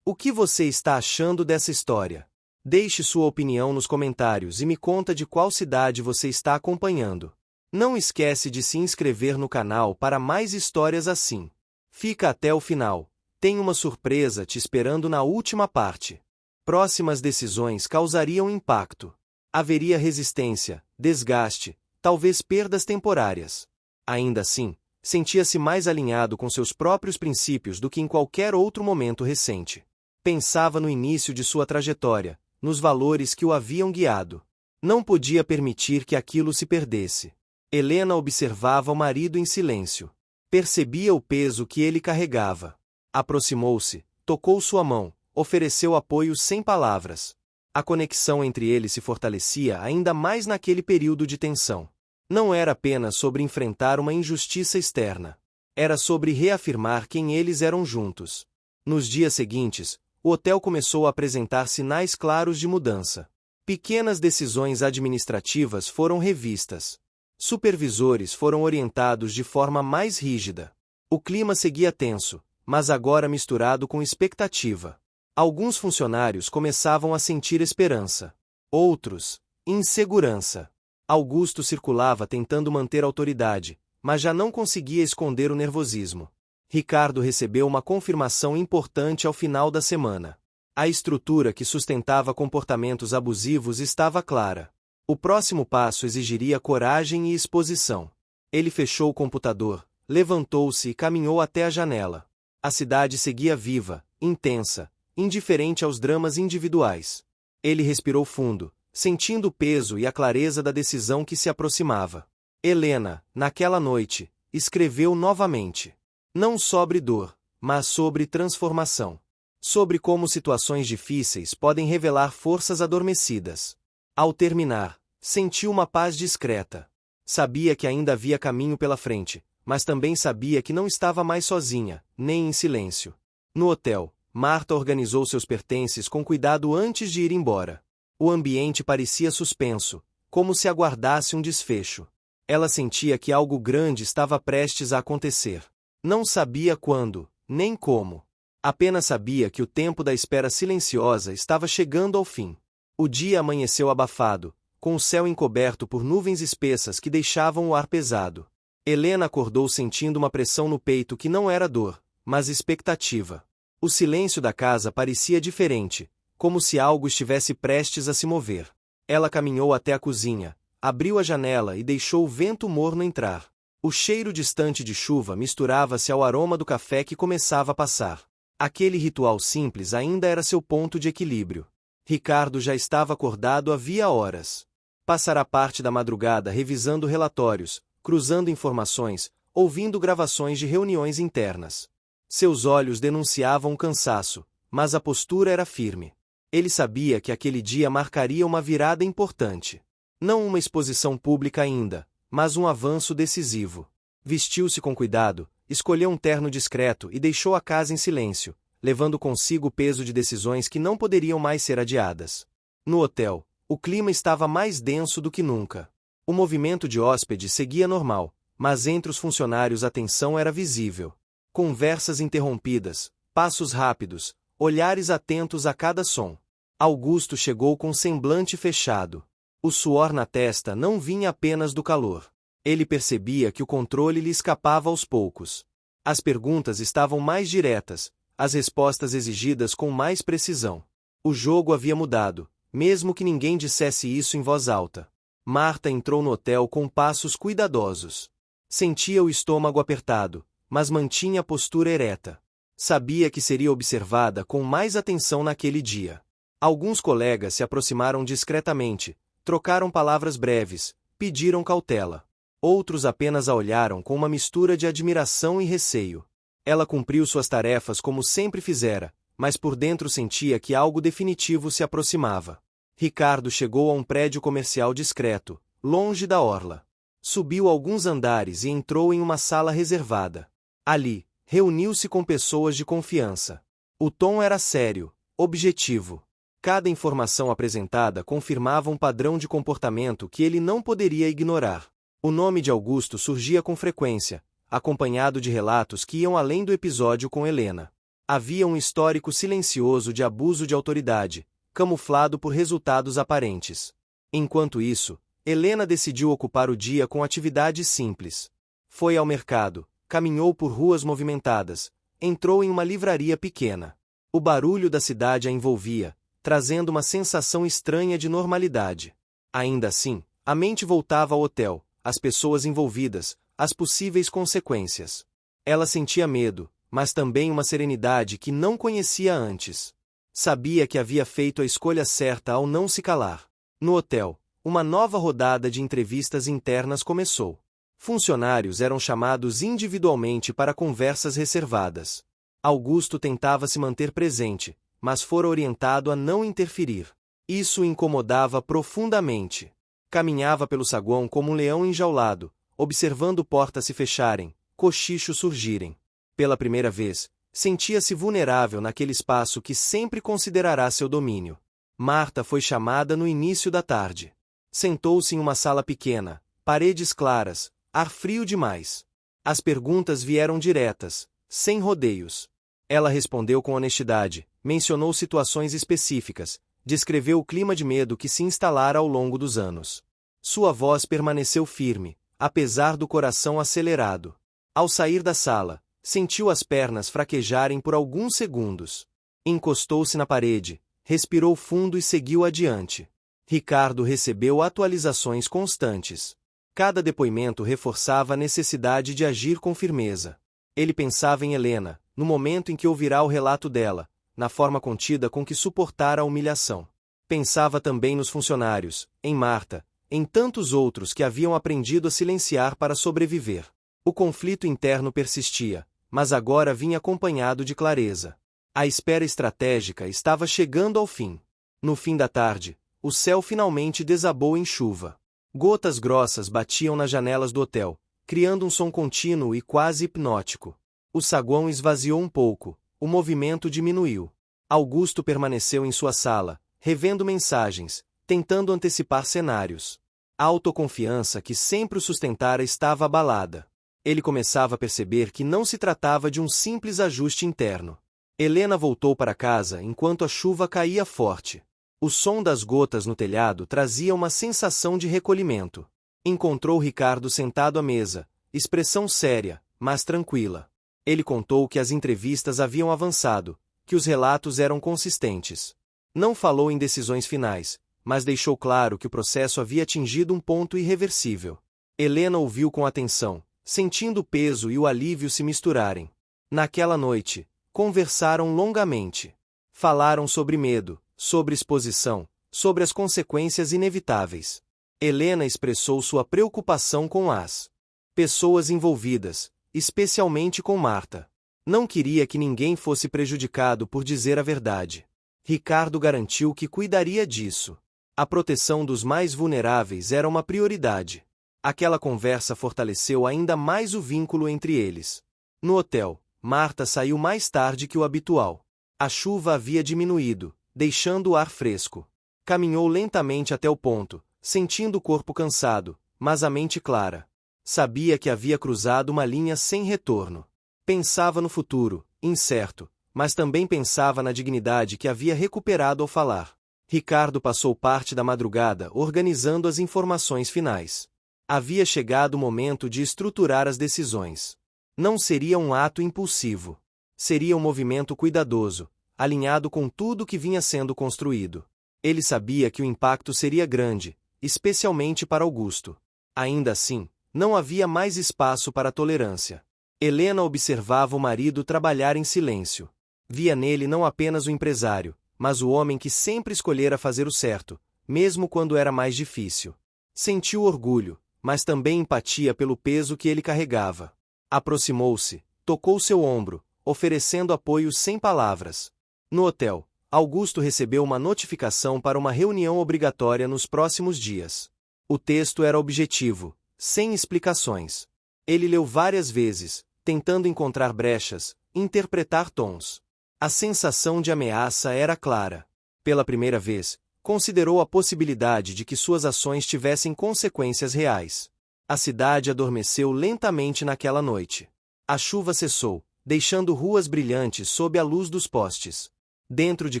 O que você está achando dessa história? Deixe sua opinião nos comentários e me conta de qual cidade você está acompanhando. Não esquece de se inscrever no canal para mais histórias assim. Fica até o final. Tem uma surpresa te esperando na última parte. Próximas decisões causariam impacto. Haveria resistência, desgaste, talvez perdas temporárias. Ainda assim, sentia-se mais alinhado com seus próprios princípios do que em qualquer outro momento recente. Pensava no início de sua trajetória, nos valores que o haviam guiado. Não podia permitir que aquilo se perdesse. Helena observava o marido em silêncio. Percebia o peso que ele carregava. Aproximou-se, tocou sua mão, ofereceu apoio sem palavras. A conexão entre eles se fortalecia ainda mais naquele período de tensão. Não era apenas sobre enfrentar uma injustiça externa. Era sobre reafirmar quem eles eram juntos. Nos dias seguintes, o hotel começou a apresentar sinais claros de mudança. Pequenas decisões administrativas foram revistas. Supervisores foram orientados de forma mais rígida. O clima seguia tenso, mas agora misturado com expectativa. Alguns funcionários começavam a sentir esperança. Outros, insegurança. Augusto circulava tentando manter autoridade, mas já não conseguia esconder o nervosismo. Ricardo recebeu uma confirmação importante ao final da semana. A estrutura que sustentava comportamentos abusivos estava clara. O próximo passo exigiria coragem e exposição. Ele fechou o computador, levantou-se e caminhou até a janela. A cidade seguia viva, intensa, indiferente aos dramas individuais. Ele respirou fundo, sentindo o peso e a clareza da decisão que se aproximava. Helena, naquela noite, escreveu novamente. Não sobre dor, mas sobre transformação. Sobre como situações difíceis podem revelar forças adormecidas. Ao terminar, sentiu uma paz discreta. Sabia que ainda havia caminho pela frente, mas também sabia que não estava mais sozinha, nem em silêncio. No hotel, Marta organizou seus pertences com cuidado antes de ir embora. O ambiente parecia suspenso, como se aguardasse um desfecho. Ela sentia que algo grande estava prestes a acontecer. Não sabia quando, nem como. Apenas sabia que o tempo da espera silenciosa estava chegando ao fim. O dia amanheceu abafado, com o céu encoberto por nuvens espessas que deixavam o ar pesado. Helena acordou sentindo uma pressão no peito que não era dor, mas expectativa. O silêncio da casa parecia diferente, como se algo estivesse prestes a se mover. Ela caminhou até a cozinha, abriu a janela e deixou o vento morno entrar. O cheiro distante de chuva misturava-se ao aroma do café que começava a passar. Aquele ritual simples ainda era seu ponto de equilíbrio. Ricardo já estava acordado havia horas. Passara parte da madrugada revisando relatórios, cruzando informações, ouvindo gravações de reuniões internas. Seus olhos denunciavam o cansaço, mas a postura era firme. Ele sabia que aquele dia marcaria uma virada importante. Não uma exposição pública ainda, mas um avanço decisivo. Vestiu-se com cuidado, escolheu um terno discreto e deixou a casa em silêncio, levando consigo o peso de decisões que não poderiam mais ser adiadas. No hotel, o clima estava mais denso do que nunca. O movimento de hóspedes seguia normal, mas entre os funcionários a tensão era visível. Conversas interrompidas, passos rápidos, olhares atentos a cada som. Augusto chegou com semblante fechado. O suor na testa não vinha apenas do calor. Ele percebia que o controle lhe escapava aos poucos. As perguntas estavam mais diretas, as respostas exigidas com mais precisão. O jogo havia mudado, mesmo que ninguém dissesse isso em voz alta. Marta entrou no hotel com passos cuidadosos. Sentia o estômago apertado, mas mantinha a postura ereta. Sabia que seria observada com mais atenção naquele dia. Alguns colegas se aproximaram discretamente, trocaram palavras breves, pediram cautela. Outros apenas a olharam com uma mistura de admiração e receio. Ela cumpriu suas tarefas como sempre fizera, mas por dentro sentia que algo definitivo se aproximava. Ricardo chegou a um prédio comercial discreto, longe da orla. Subiu alguns andares e entrou em uma sala reservada. Ali, reuniu-se com pessoas de confiança. O tom era sério, objetivo. Cada informação apresentada confirmava um padrão de comportamento que ele não poderia ignorar. O nome de Augusto surgia com frequência, acompanhado de relatos que iam além do episódio com Helena. Havia um histórico silencioso de abuso de autoridade, camuflado por resultados aparentes. Enquanto isso, Helena decidiu ocupar o dia com atividades simples. Foi ao mercado, caminhou por ruas movimentadas, entrou em uma livraria pequena. O barulho da cidade a envolvia, trazendo uma sensação estranha de normalidade. Ainda assim, a mente voltava ao hotel, às pessoas envolvidas, às possíveis consequências. Ela sentia medo, mas também uma serenidade que não conhecia antes. Sabia que havia feito a escolha certa ao não se calar. No hotel, uma nova rodada de entrevistas internas começou. Funcionários eram chamados individualmente para conversas reservadas. Augusto tentava se manter presente, mas fora orientado a não interferir. Isso o incomodava profundamente. Caminhava pelo saguão como um leão enjaulado, observando portas se fecharem, cochichos surgirem. Pela primeira vez, sentia-se vulnerável naquele espaço que sempre considerará seu domínio. Marta foi chamada no início da tarde. Sentou-se em uma sala pequena, paredes claras, ar frio demais. As perguntas vieram diretas, sem rodeios. Ela respondeu com honestidade, mencionou situações específicas, descreveu o clima de medo que se instalara ao longo dos anos. Sua voz permaneceu firme, apesar do coração acelerado. Ao sair da sala, sentiu as pernas fraquejarem por alguns segundos. Encostou-se na parede, respirou fundo e seguiu adiante. Ricardo recebeu atualizações constantes. Cada depoimento reforçava a necessidade de agir com firmeza. Ele pensava em Helena, no momento em que ouvirá o relato dela, na forma contida com que suportara a humilhação. Pensava também nos funcionários, em Marta, em tantos outros que haviam aprendido a silenciar para sobreviver. O conflito interno persistia, mas agora vinha acompanhado de clareza. A espera estratégica estava chegando ao fim. No fim da tarde, o céu finalmente desabou em chuva. Gotas grossas batiam nas janelas do hotel, criando um som contínuo e quase hipnótico. O saguão esvaziou um pouco, o movimento diminuiu. Augusto permaneceu em sua sala, revendo mensagens, tentando antecipar cenários. A autoconfiança que sempre o sustentara estava abalada. Ele começava a perceber que não se tratava de um simples ajuste interno. Helena voltou para casa enquanto a chuva caía forte. O som das gotas no telhado trazia uma sensação de recolhimento. Encontrou Ricardo sentado à mesa, expressão séria, mas tranquila. Ele contou que as entrevistas haviam avançado, que os relatos eram consistentes. Não falou em decisões finais, mas deixou claro que o processo havia atingido um ponto irreversível. Helena ouviu com atenção, sentindo o peso e o alívio se misturarem. Naquela noite, conversaram longamente. Falaram sobre medo, sobre exposição, sobre as consequências inevitáveis. Helena expressou sua preocupação com as pessoas envolvidas, especialmente com Marta. Não queria que ninguém fosse prejudicado por dizer a verdade. Ricardo garantiu que cuidaria disso. A proteção dos mais vulneráveis era uma prioridade. Aquela conversa fortaleceu ainda mais o vínculo entre eles. No hotel, Marta saiu mais tarde que o habitual. A chuva havia diminuído, deixando o ar fresco. Caminhou lentamente até o ponto, sentindo o corpo cansado, mas a mente clara. Sabia que havia cruzado uma linha sem retorno. Pensava no futuro, incerto, mas também pensava na dignidade que havia recuperado ao falar. Ricardo passou parte da madrugada organizando as informações finais. Havia chegado o momento de estruturar as decisões. Não seria um ato impulsivo. Seria um movimento cuidadoso, alinhado com tudo que vinha sendo construído. Ele sabia que o impacto seria grande, especialmente para Augusto. Ainda assim, não havia mais espaço para tolerância. Helena observava o marido trabalhar em silêncio. Via nele não apenas o empresário, mas o homem que sempre escolhera fazer o certo, mesmo quando era mais difícil. Sentiu orgulho, mas também empatia pelo peso que ele carregava. Aproximou-se, tocou seu ombro, oferecendo apoio sem palavras. No hotel, Augusto recebeu uma notificação para uma reunião obrigatória nos próximos dias. O texto era objetivo, sem explicações. Ele leu várias vezes, tentando encontrar brechas, interpretar tons. A sensação de ameaça era clara. Pela primeira vez, considerou a possibilidade de que suas ações tivessem consequências reais. A cidade adormeceu lentamente naquela noite. A chuva cessou, deixando ruas brilhantes sob a luz dos postes. Dentro de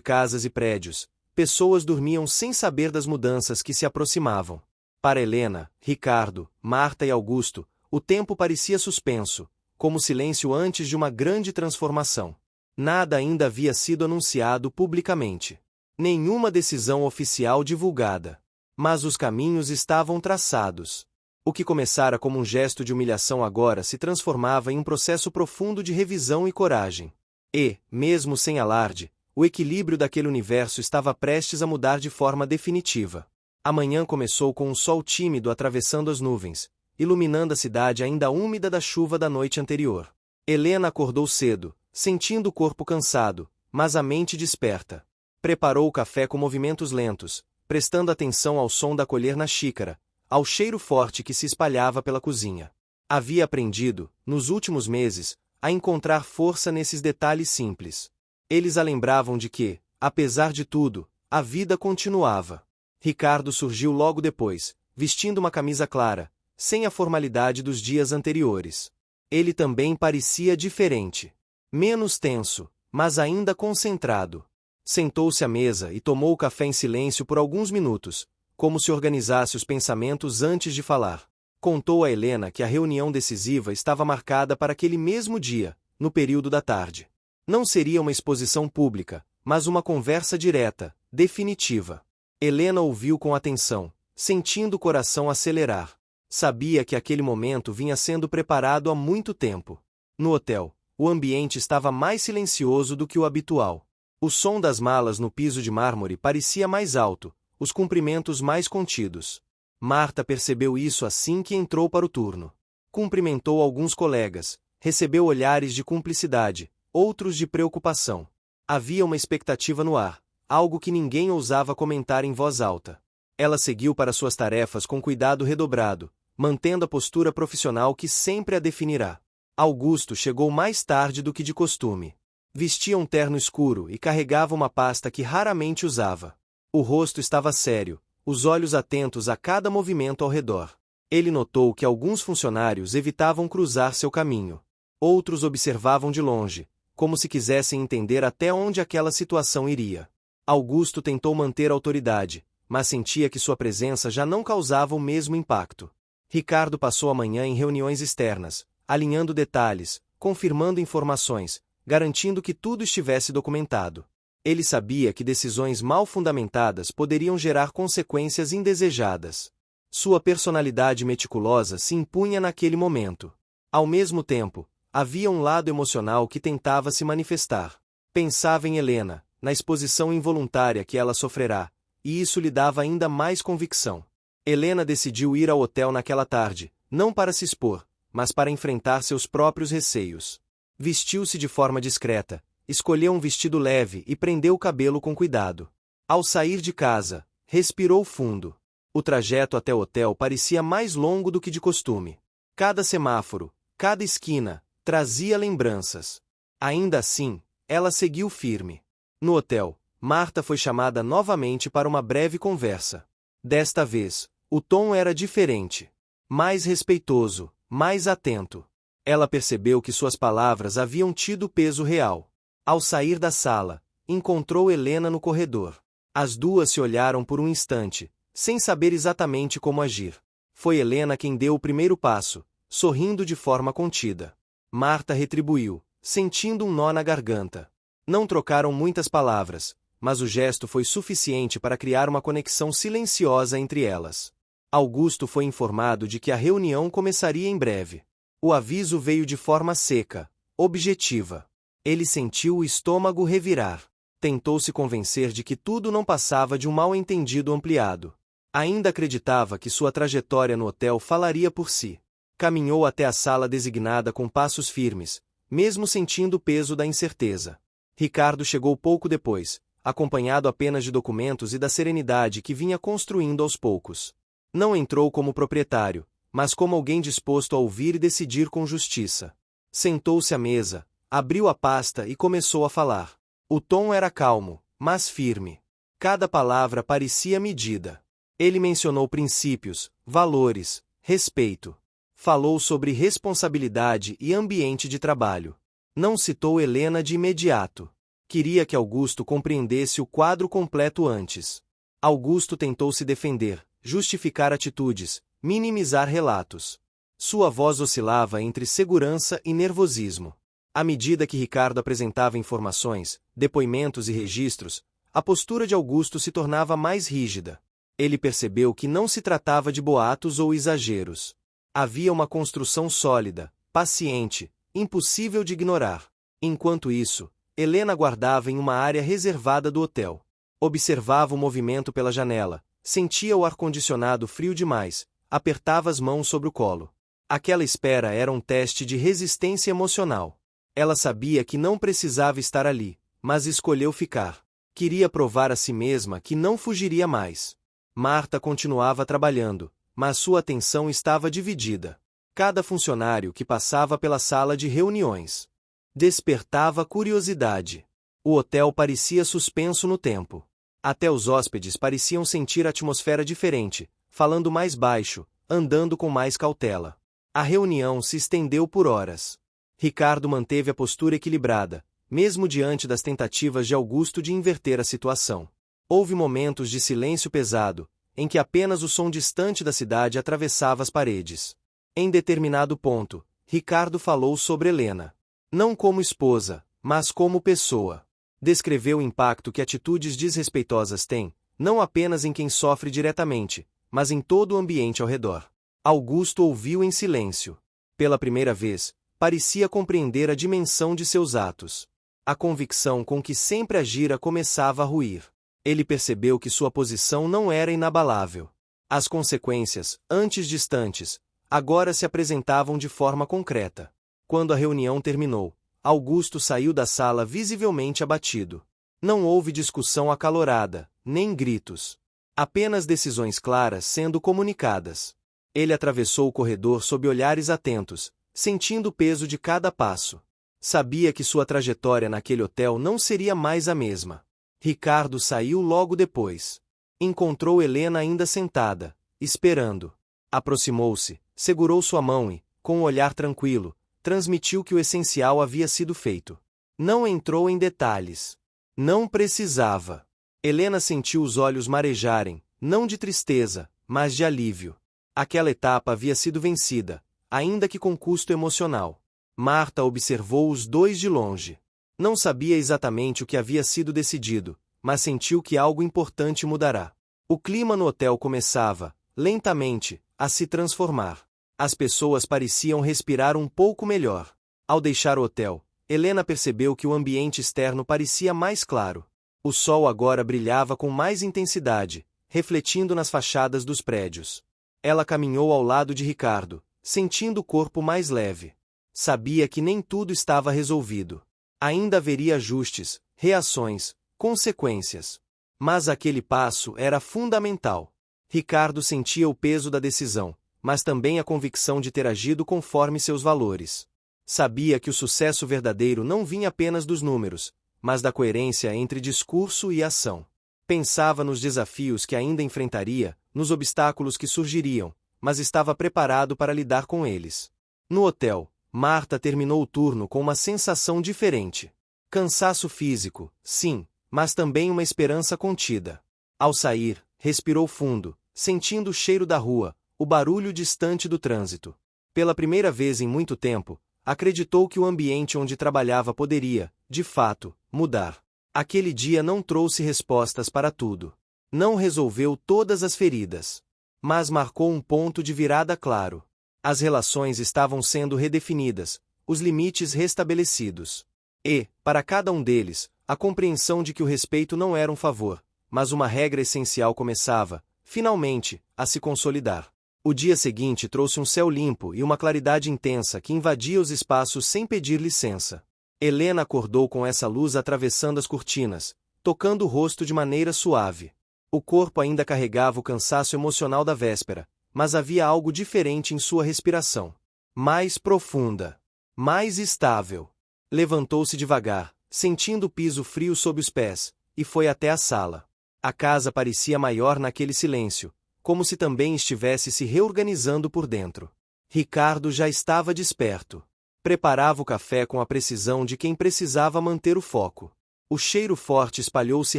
casas e prédios, pessoas dormiam sem saber das mudanças que se aproximavam. Para Helena, Ricardo, Marta e Augusto, o tempo parecia suspenso, como silêncio antes de uma grande transformação. Nada ainda havia sido anunciado publicamente. Nenhuma decisão oficial divulgada. Mas os caminhos estavam traçados. O que começara como um gesto de humilhação agora se transformava em um processo profundo de revisão e coragem. E, mesmo sem alarde, o equilíbrio daquele universo estava prestes a mudar de forma definitiva. A manhã começou com um sol tímido atravessando as nuvens, iluminando a cidade ainda úmida da chuva da noite anterior. Helena acordou cedo, sentindo o corpo cansado, mas a mente desperta. Preparou o café com movimentos lentos, prestando atenção ao som da colher na xícara, ao cheiro forte que se espalhava pela cozinha. Havia aprendido, nos últimos meses, a encontrar força nesses detalhes simples. Eles a lembravam de que, apesar de tudo, a vida continuava. Ricardo surgiu logo depois, vestindo uma camisa clara, sem a formalidade dos dias anteriores. Ele também parecia diferente. Menos tenso, mas ainda concentrado. Sentou-se à mesa e tomou o café em silêncio por alguns minutos, como se organizasse os pensamentos antes de falar. Contou a Helena que a reunião decisiva estava marcada para aquele mesmo dia, no período da tarde. Não seria uma exposição pública, mas uma conversa direta, definitiva. Helena ouviu com atenção, sentindo o coração acelerar. Sabia que aquele momento vinha sendo preparado há muito tempo. No hotel, o ambiente estava mais silencioso do que o habitual. O som das malas no piso de mármore parecia mais alto, os cumprimentos mais contidos. Marta percebeu isso assim que entrou para o turno. Cumprimentou alguns colegas, recebeu olhares de cumplicidade, outros de preocupação. Havia uma expectativa no ar, algo que ninguém ousava comentar em voz alta. Ela seguiu para suas tarefas com cuidado redobrado, mantendo a postura profissional que sempre a definirá. Augusto chegou mais tarde do que de costume. Vestia um terno escuro e carregava uma pasta que raramente usava. O rosto estava sério, os olhos atentos a cada movimento ao redor. Ele notou que alguns funcionários evitavam cruzar seu caminho. Outros observavam de longe, como se quisessem entender até onde aquela situação iria. Augusto tentou manter a autoridade, mas sentia que sua presença já não causava o mesmo impacto. Ricardo passou a manhã em reuniões externas, alinhando detalhes, confirmando informações, garantindo que tudo estivesse documentado. Ele sabia que decisões mal fundamentadas poderiam gerar consequências indesejadas. Sua personalidade meticulosa se impunha naquele momento. Ao mesmo tempo, havia um lado emocional que tentava se manifestar. Pensava em Helena, na exposição involuntária que ela sofrerá, e isso lhe dava ainda mais convicção. Helena decidiu ir ao hotel naquela tarde, não para se expor, mas para enfrentar seus próprios receios. Vestiu-se de forma discreta, escolheu um vestido leve e prendeu o cabelo com cuidado. Ao sair de casa, respirou fundo. O trajeto até o hotel parecia mais longo do que de costume. Cada semáforo, cada esquina, trazia lembranças. Ainda assim, ela seguiu firme. No hotel, Marta foi chamada novamente para uma breve conversa. Desta vez, o tom era diferente. Mais respeitoso, mais atento. Ela percebeu que suas palavras haviam tido peso real. Ao sair da sala, encontrou Helena no corredor. As duas se olharam por um instante, sem saber exatamente como agir. Foi Helena quem deu o primeiro passo, sorrindo de forma contida. Marta retribuiu, sentindo um nó na garganta. Não trocaram muitas palavras, mas o gesto foi suficiente para criar uma conexão silenciosa entre elas. Augusto foi informado de que a reunião começaria em breve. O aviso veio de forma seca, objetiva. Ele sentiu o estômago revirar. Tentou se convencer de que tudo não passava de um mal-entendido ampliado. Ainda acreditava que sua trajetória no hotel falaria por si. Caminhou até a sala designada com passos firmes, mesmo sentindo o peso da incerteza. Ricardo chegou pouco depois, acompanhado apenas de documentos e da serenidade que vinha construindo aos poucos. Não entrou como proprietário, mas como alguém disposto a ouvir e decidir com justiça. Sentou-se à mesa, abriu a pasta e começou a falar. O tom era calmo, mas firme. Cada palavra parecia medida. Ele mencionou princípios, valores, respeito. Falou sobre responsabilidade e ambiente de trabalho. Não citou Helena de imediato. Queria que Augusto compreendesse o quadro completo antes. Augusto tentou se defender, justificar atitudes, minimizar relatos. Sua voz oscilava entre segurança e nervosismo. À medida que Ricardo apresentava informações, depoimentos e registros, a postura de Augusto se tornava mais rígida. Ele percebeu que não se tratava de boatos ou exageros. Havia uma construção sólida, paciente, impossível de ignorar. Enquanto isso, Helena aguardava em uma área reservada do hotel. Observava o movimento pela janela, sentia o ar-condicionado frio demais, apertava as mãos sobre o colo. Aquela espera era um teste de resistência emocional. Ela sabia que não precisava estar ali, mas escolheu ficar. Queria provar a si mesma que não fugiria mais. Marta continuava trabalhando, mas sua atenção estava dividida. Cada funcionário que passava pela sala de reuniões despertava curiosidade. O hotel parecia suspenso no tempo. Até os hóspedes pareciam sentir a atmosfera diferente, falando mais baixo, andando com mais cautela. A reunião se estendeu por horas. Ricardo manteve a postura equilibrada, mesmo diante das tentativas de Augusto de inverter a situação. Houve momentos de silêncio pesado, em que apenas o som distante da cidade atravessava as paredes. Em determinado ponto, Ricardo falou sobre Helena. Não como esposa, mas como pessoa. Descreveu o impacto que atitudes desrespeitosas têm, não apenas em quem sofre diretamente, mas em todo o ambiente ao redor. Augusto ouviu em silêncio. Pela primeira vez, parecia compreender a dimensão de seus atos. A convicção com que sempre agira começava a ruir. Ele percebeu que sua posição não era inabalável. As consequências, antes distantes, agora se apresentavam de forma concreta. Quando a reunião terminou, Augusto saiu da sala visivelmente abatido. Não houve discussão acalorada, nem gritos. Apenas decisões claras sendo comunicadas. Ele atravessou o corredor sob olhares atentos, sentindo o peso de cada passo. Sabia que sua trajetória naquele hotel não seria mais a mesma. Ricardo saiu logo depois. Encontrou Helena ainda sentada, esperando. Aproximou-se, segurou sua mão e, com um olhar tranquilo, transmitiu que o essencial havia sido feito. Não entrou em detalhes. Não precisava. Helena sentiu os olhos marejarem, não de tristeza, mas de alívio. Aquela etapa havia sido vencida, ainda que com custo emocional. Marta observou os dois de longe. Não sabia exatamente o que havia sido decidido, mas sentiu que algo importante mudará. O clima no hotel começava, lentamente, a se transformar. As pessoas pareciam respirar um pouco melhor. Ao deixar o hotel, Helena percebeu que o ambiente externo parecia mais claro. O sol agora brilhava com mais intensidade, refletindo nas fachadas dos prédios. Ela caminhou ao lado de Ricardo, sentindo o corpo mais leve. Sabia que nem tudo estava resolvido. Ainda haveria ajustes, reações, consequências. Mas aquele passo era fundamental. Ricardo sentia o peso da decisão, mas também a convicção de ter agido conforme seus valores. Sabia que o sucesso verdadeiro não vinha apenas dos números, mas da coerência entre discurso e ação. Pensava nos desafios que ainda enfrentaria, nos obstáculos que surgiriam, mas estava preparado para lidar com eles. No hotel, Marta terminou o turno com uma sensação diferente. Cansaço físico, sim, mas também uma esperança contida. Ao sair, respirou fundo, sentindo o cheiro da rua, o barulho distante do trânsito. Pela primeira vez em muito tempo, acreditou que o ambiente onde trabalhava poderia, de fato, mudar. Aquele dia não trouxe respostas para tudo. Não resolveu todas as feridas. Mas marcou um ponto de virada claro. As relações estavam sendo redefinidas, os limites restabelecidos. E, para cada um deles, a compreensão de que o respeito não era um favor, mas uma regra essencial começava, finalmente, a se consolidar. O dia seguinte trouxe um céu limpo e uma claridade intensa que invadia os espaços sem pedir licença. Helena acordou com essa luz atravessando as cortinas, tocando o rosto de maneira suave. O corpo ainda carregava o cansaço emocional da véspera, mas havia algo diferente em sua respiração. Mais profunda. Mais estável. Levantou-se devagar, sentindo o piso frio sob os pés, e foi até a sala. A casa parecia maior naquele silêncio, como se também estivesse se reorganizando por dentro. Ricardo já estava desperto. Preparava o café com a precisão de quem precisava manter o foco. O cheiro forte espalhou-se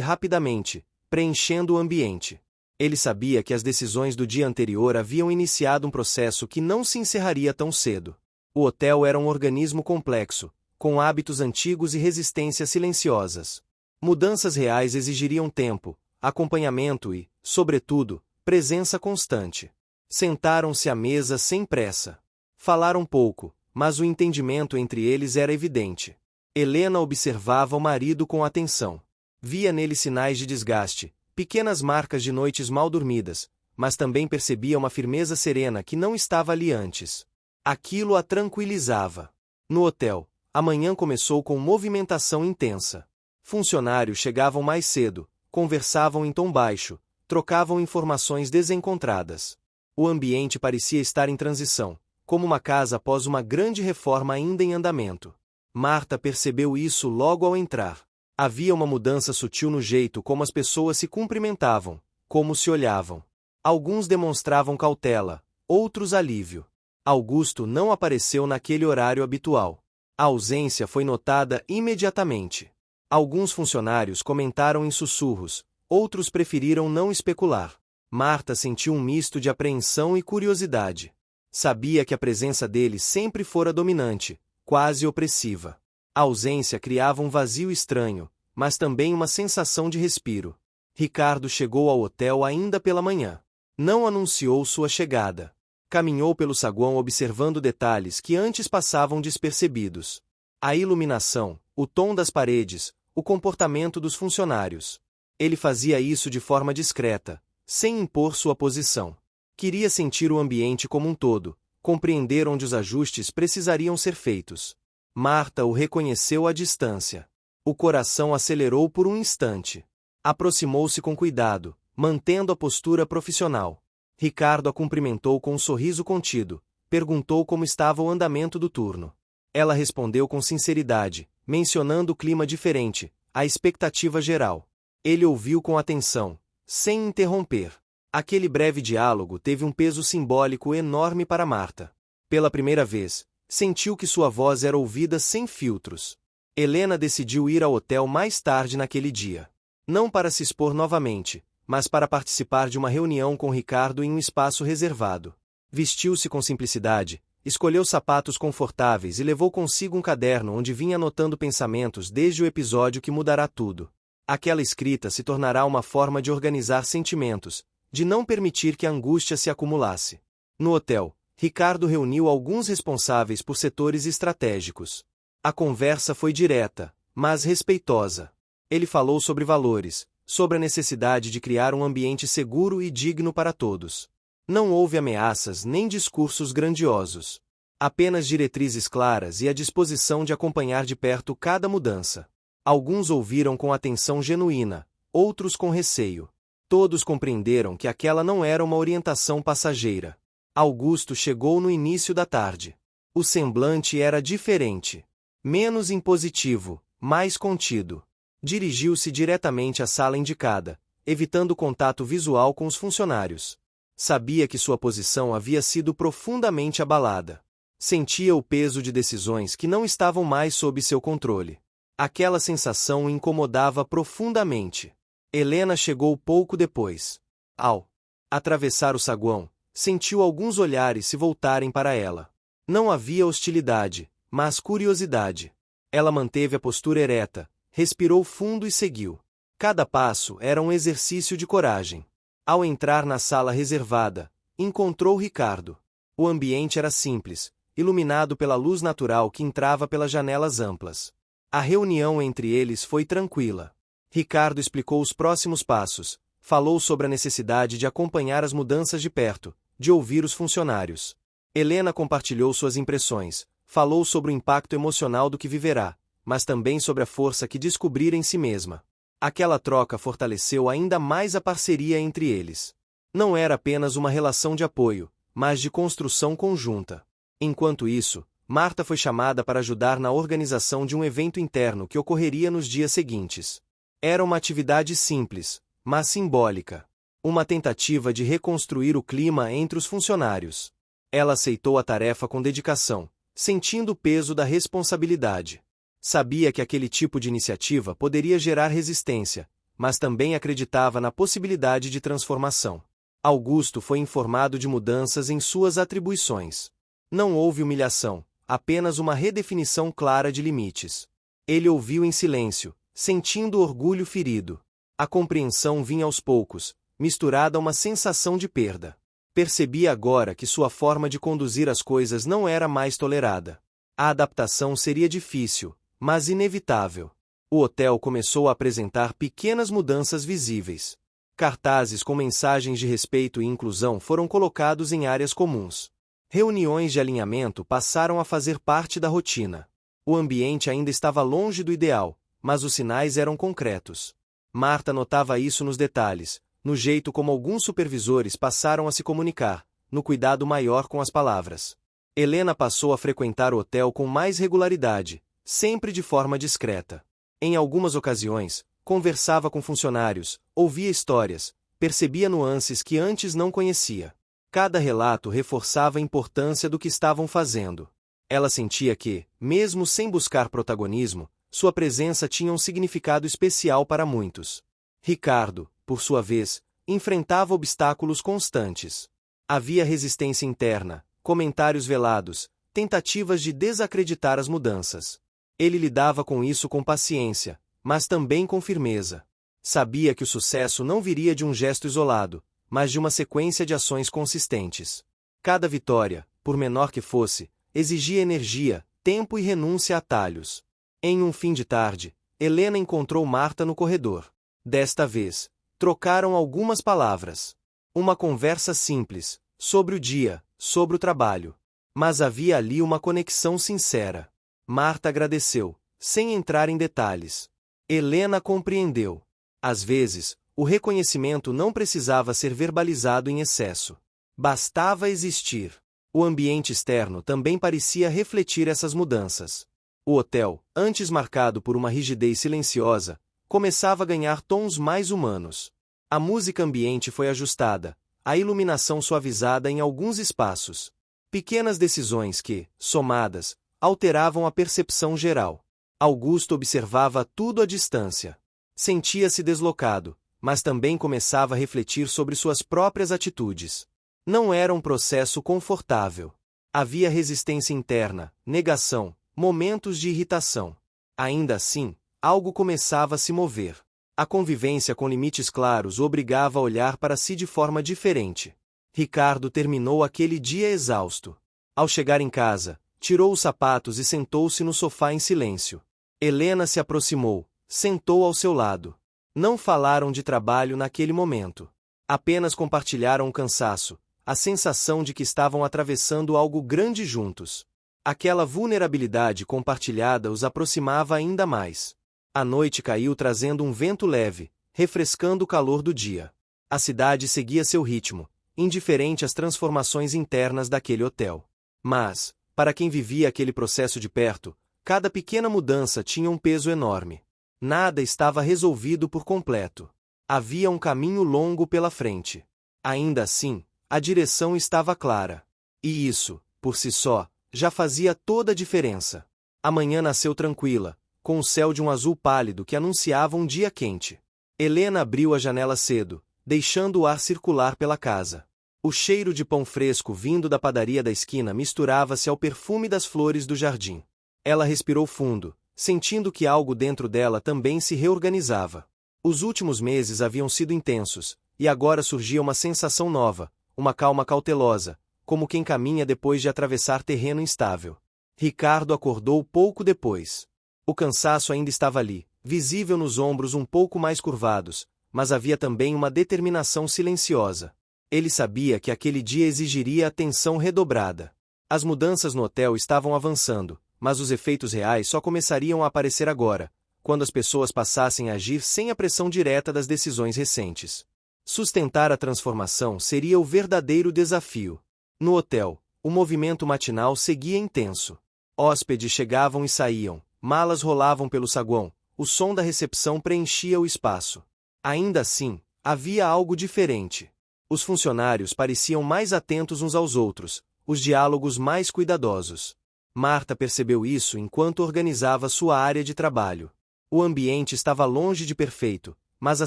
rapidamente, preenchendo o ambiente. Ele sabia que as decisões do dia anterior haviam iniciado um processo que não se encerraria tão cedo. O hotel era um organismo complexo, com hábitos antigos e resistências silenciosas. Mudanças reais exigiriam tempo, acompanhamento e, sobretudo, presença constante. Sentaram-se à mesa sem pressa. Falaram pouco, mas o entendimento entre eles era evidente. Helena observava o marido com atenção. Via nele sinais de desgaste, pequenas marcas de noites mal dormidas, mas também percebia uma firmeza serena que não estava ali antes. Aquilo a tranquilizava. No hotel, a manhã começou com movimentação intensa. Funcionários chegavam mais cedo, conversavam em tom baixo, trocavam informações desencontradas. O ambiente parecia estar em transição, como uma casa após uma grande reforma ainda em andamento. Marta percebeu isso logo ao entrar. Havia uma mudança sutil no jeito como as pessoas se cumprimentavam, como se olhavam. Alguns demonstravam cautela, outros alívio. Augusto não apareceu naquele horário habitual. A ausência foi notada imediatamente. Alguns funcionários comentaram em sussurros, outros preferiram não especular. Marta sentiu um misto de apreensão e curiosidade. Sabia que a presença dele sempre fora dominante, quase opressiva. A ausência criava um vazio estranho, mas também uma sensação de respiro. Ricardo chegou ao hotel ainda pela manhã. Não anunciou sua chegada. Caminhou pelo saguão observando detalhes que antes passavam despercebidos. A iluminação, o tom das paredes, o comportamento dos funcionários. Ele fazia isso de forma discreta, sem impor sua posição. Queria sentir o ambiente como um todo, compreender onde os ajustes precisariam ser feitos. Marta o reconheceu à distância. O coração acelerou por um instante. Aproximou-se com cuidado, mantendo a postura profissional. Ricardo a cumprimentou com um sorriso contido, perguntou como estava o andamento do turno. Ela respondeu com sinceridade, mencionando o clima diferente, a expectativa geral. Ele ouviu com atenção, sem interromper. Aquele breve diálogo teve um peso simbólico enorme para Marta. Pela primeira vez, sentiu que sua voz era ouvida sem filtros. Helena decidiu ir ao hotel mais tarde naquele dia. Não para se expor novamente, mas para participar de uma reunião com Ricardo em um espaço reservado. Vestiu-se com simplicidade, escolheu sapatos confortáveis e levou consigo um caderno onde vinha anotando pensamentos desde o episódio que mudará tudo. Aquela escrita se tornará uma forma de organizar sentimentos, de não permitir que a angústia se acumulasse. No hotel, Ricardo reuniu alguns responsáveis por setores estratégicos. A conversa foi direta, mas respeitosa. Ele falou sobre valores, sobre a necessidade de criar um ambiente seguro e digno para todos. Não houve ameaças nem discursos grandiosos. Apenas diretrizes claras e a disposição de acompanhar de perto cada mudança. Alguns ouviram com atenção genuína, outros com receio. Todos compreenderam que aquela não era uma orientação passageira. Augusto chegou no início da tarde. O semblante era diferente. Menos impositivo, mais contido. Dirigiu-se diretamente à sala indicada, evitando contato visual com os funcionários. Sabia que sua posição havia sido profundamente abalada. Sentia o peso de decisões que não estavam mais sob seu controle. Aquela sensação o incomodava profundamente. Helena chegou pouco depois. Ao atravessar o saguão, sentiu alguns olhares se voltarem para ela. Não havia hostilidade, mas curiosidade. Ela manteve a postura ereta, respirou fundo e seguiu. Cada passo era um exercício de coragem. Ao entrar na sala reservada, encontrou Ricardo. O ambiente era simples, iluminado pela luz natural que entrava pelas janelas amplas. A reunião entre eles foi tranquila. Ricardo explicou os próximos passos, falou sobre a necessidade de acompanhar as mudanças de perto, de ouvir os funcionários. Helena compartilhou suas impressões, falou sobre o impacto emocional do que viverá, mas também sobre a força que descobrira em si mesma. Aquela troca fortaleceu ainda mais a parceria entre eles. Não era apenas uma relação de apoio, mas de construção conjunta. Enquanto isso, Marta foi chamada para ajudar na organização de um evento interno que ocorreria nos dias seguintes. Era uma atividade simples, mas simbólica. Uma tentativa de reconstruir o clima entre os funcionários. Ela aceitou a tarefa com dedicação, sentindo o peso da responsabilidade. Sabia que aquele tipo de iniciativa poderia gerar resistência, mas também acreditava na possibilidade de transformação. Augusto foi informado de mudanças em suas atribuições. Não houve humilhação, apenas uma redefinição clara de limites. Ele ouviu em silêncio, sentindo orgulho ferido. A compreensão vinha aos poucos, misturada a uma sensação de perda. Percebia agora que sua forma de conduzir as coisas não era mais tolerada. A adaptação seria difícil, mas inevitável. O hotel começou a apresentar pequenas mudanças visíveis. Cartazes com mensagens de respeito e inclusão foram colocados em áreas comuns. Reuniões de alinhamento passaram a fazer parte da rotina. O ambiente ainda estava longe do ideal, mas os sinais eram concretos. Marta notava isso nos detalhes, no jeito como alguns supervisores passaram a se comunicar, no cuidado maior com as palavras. Helena passou a frequentar o hotel com mais regularidade, sempre de forma discreta. Em algumas ocasiões, conversava com funcionários, ouvia histórias, percebia nuances que antes não conhecia. Cada relato reforçava a importância do que estavam fazendo. Ela sentia que, mesmo sem buscar protagonismo, sua presença tinha um significado especial para muitos. Ricardo, por sua vez, enfrentava obstáculos constantes. Havia resistência interna, comentários velados, tentativas de desacreditar as mudanças. Ele lidava com isso com paciência, mas também com firmeza. Sabia que o sucesso não viria de um gesto isolado, mas de uma sequência de ações consistentes. Cada vitória, por menor que fosse, exigia energia, tempo e renúncia a atalhos. Em um fim de tarde, Helena encontrou Marta no corredor. Desta vez, trocaram algumas palavras. Uma conversa simples, sobre o dia, sobre o trabalho. Mas havia ali uma conexão sincera. Marta agradeceu, sem entrar em detalhes. Helena compreendeu. Às vezes, o reconhecimento não precisava ser verbalizado em excesso. Bastava existir. O ambiente externo também parecia refletir essas mudanças. O hotel, antes marcado por uma rigidez silenciosa, começava a ganhar tons mais humanos. A música ambiente foi ajustada, a iluminação suavizada em alguns espaços. Pequenas decisões que, somadas, alteravam a percepção geral. Augusto observava tudo à distância. Sentia-se deslocado, mas também começava a refletir sobre suas próprias atitudes. Não era um processo confortável. Havia resistência interna, negação, momentos de irritação. Ainda assim, algo começava a se mover. A convivência com limites claros o obrigava a olhar para si de forma diferente. Ricardo terminou aquele dia exausto. Ao chegar em casa, tirou os sapatos e sentou-se no sofá em silêncio. Helena se aproximou, sentou ao seu lado. Não falaram de trabalho naquele momento. Apenas compartilharam o cansaço, a sensação de que estavam atravessando algo grande juntos. Aquela vulnerabilidade compartilhada os aproximava ainda mais. A noite caiu trazendo um vento leve, refrescando o calor do dia. A cidade seguia seu ritmo, indiferente às transformações internas daquele hotel. Mas, para quem vivia aquele processo de perto, cada pequena mudança tinha um peso enorme. Nada estava resolvido por completo. Havia um caminho longo pela frente. Ainda assim, a direção estava clara. E isso, por si só, já fazia toda a diferença. A manhã nasceu tranquila, com o céu de um azul pálido que anunciava um dia quente. Helena abriu a janela cedo, deixando o ar circular pela casa. O cheiro de pão fresco vindo da padaria da esquina misturava-se ao perfume das flores do jardim. Ela respirou fundo, sentindo que algo dentro dela também se reorganizava. Os últimos meses haviam sido intensos, e agora surgia uma sensação nova, uma calma cautelosa, como quem caminha depois de atravessar terreno instável. Ricardo acordou pouco depois. O cansaço ainda estava ali, visível nos ombros um pouco mais curvados, mas havia também uma determinação silenciosa. Ele sabia que aquele dia exigiria atenção redobrada. As mudanças no hotel estavam avançando, mas os efeitos reais só começariam a aparecer agora, quando as pessoas passassem a agir sem a pressão direta das decisões recentes. Sustentar a transformação seria o verdadeiro desafio. No hotel, o movimento matinal seguia intenso. Hóspedes chegavam e saíam, malas rolavam pelo saguão, o som da recepção preenchia o espaço. Ainda assim, havia algo diferente. Os funcionários pareciam mais atentos uns aos outros, os diálogos mais cuidadosos. Marta percebeu isso enquanto organizava sua área de trabalho. O ambiente estava longe de perfeito, mas a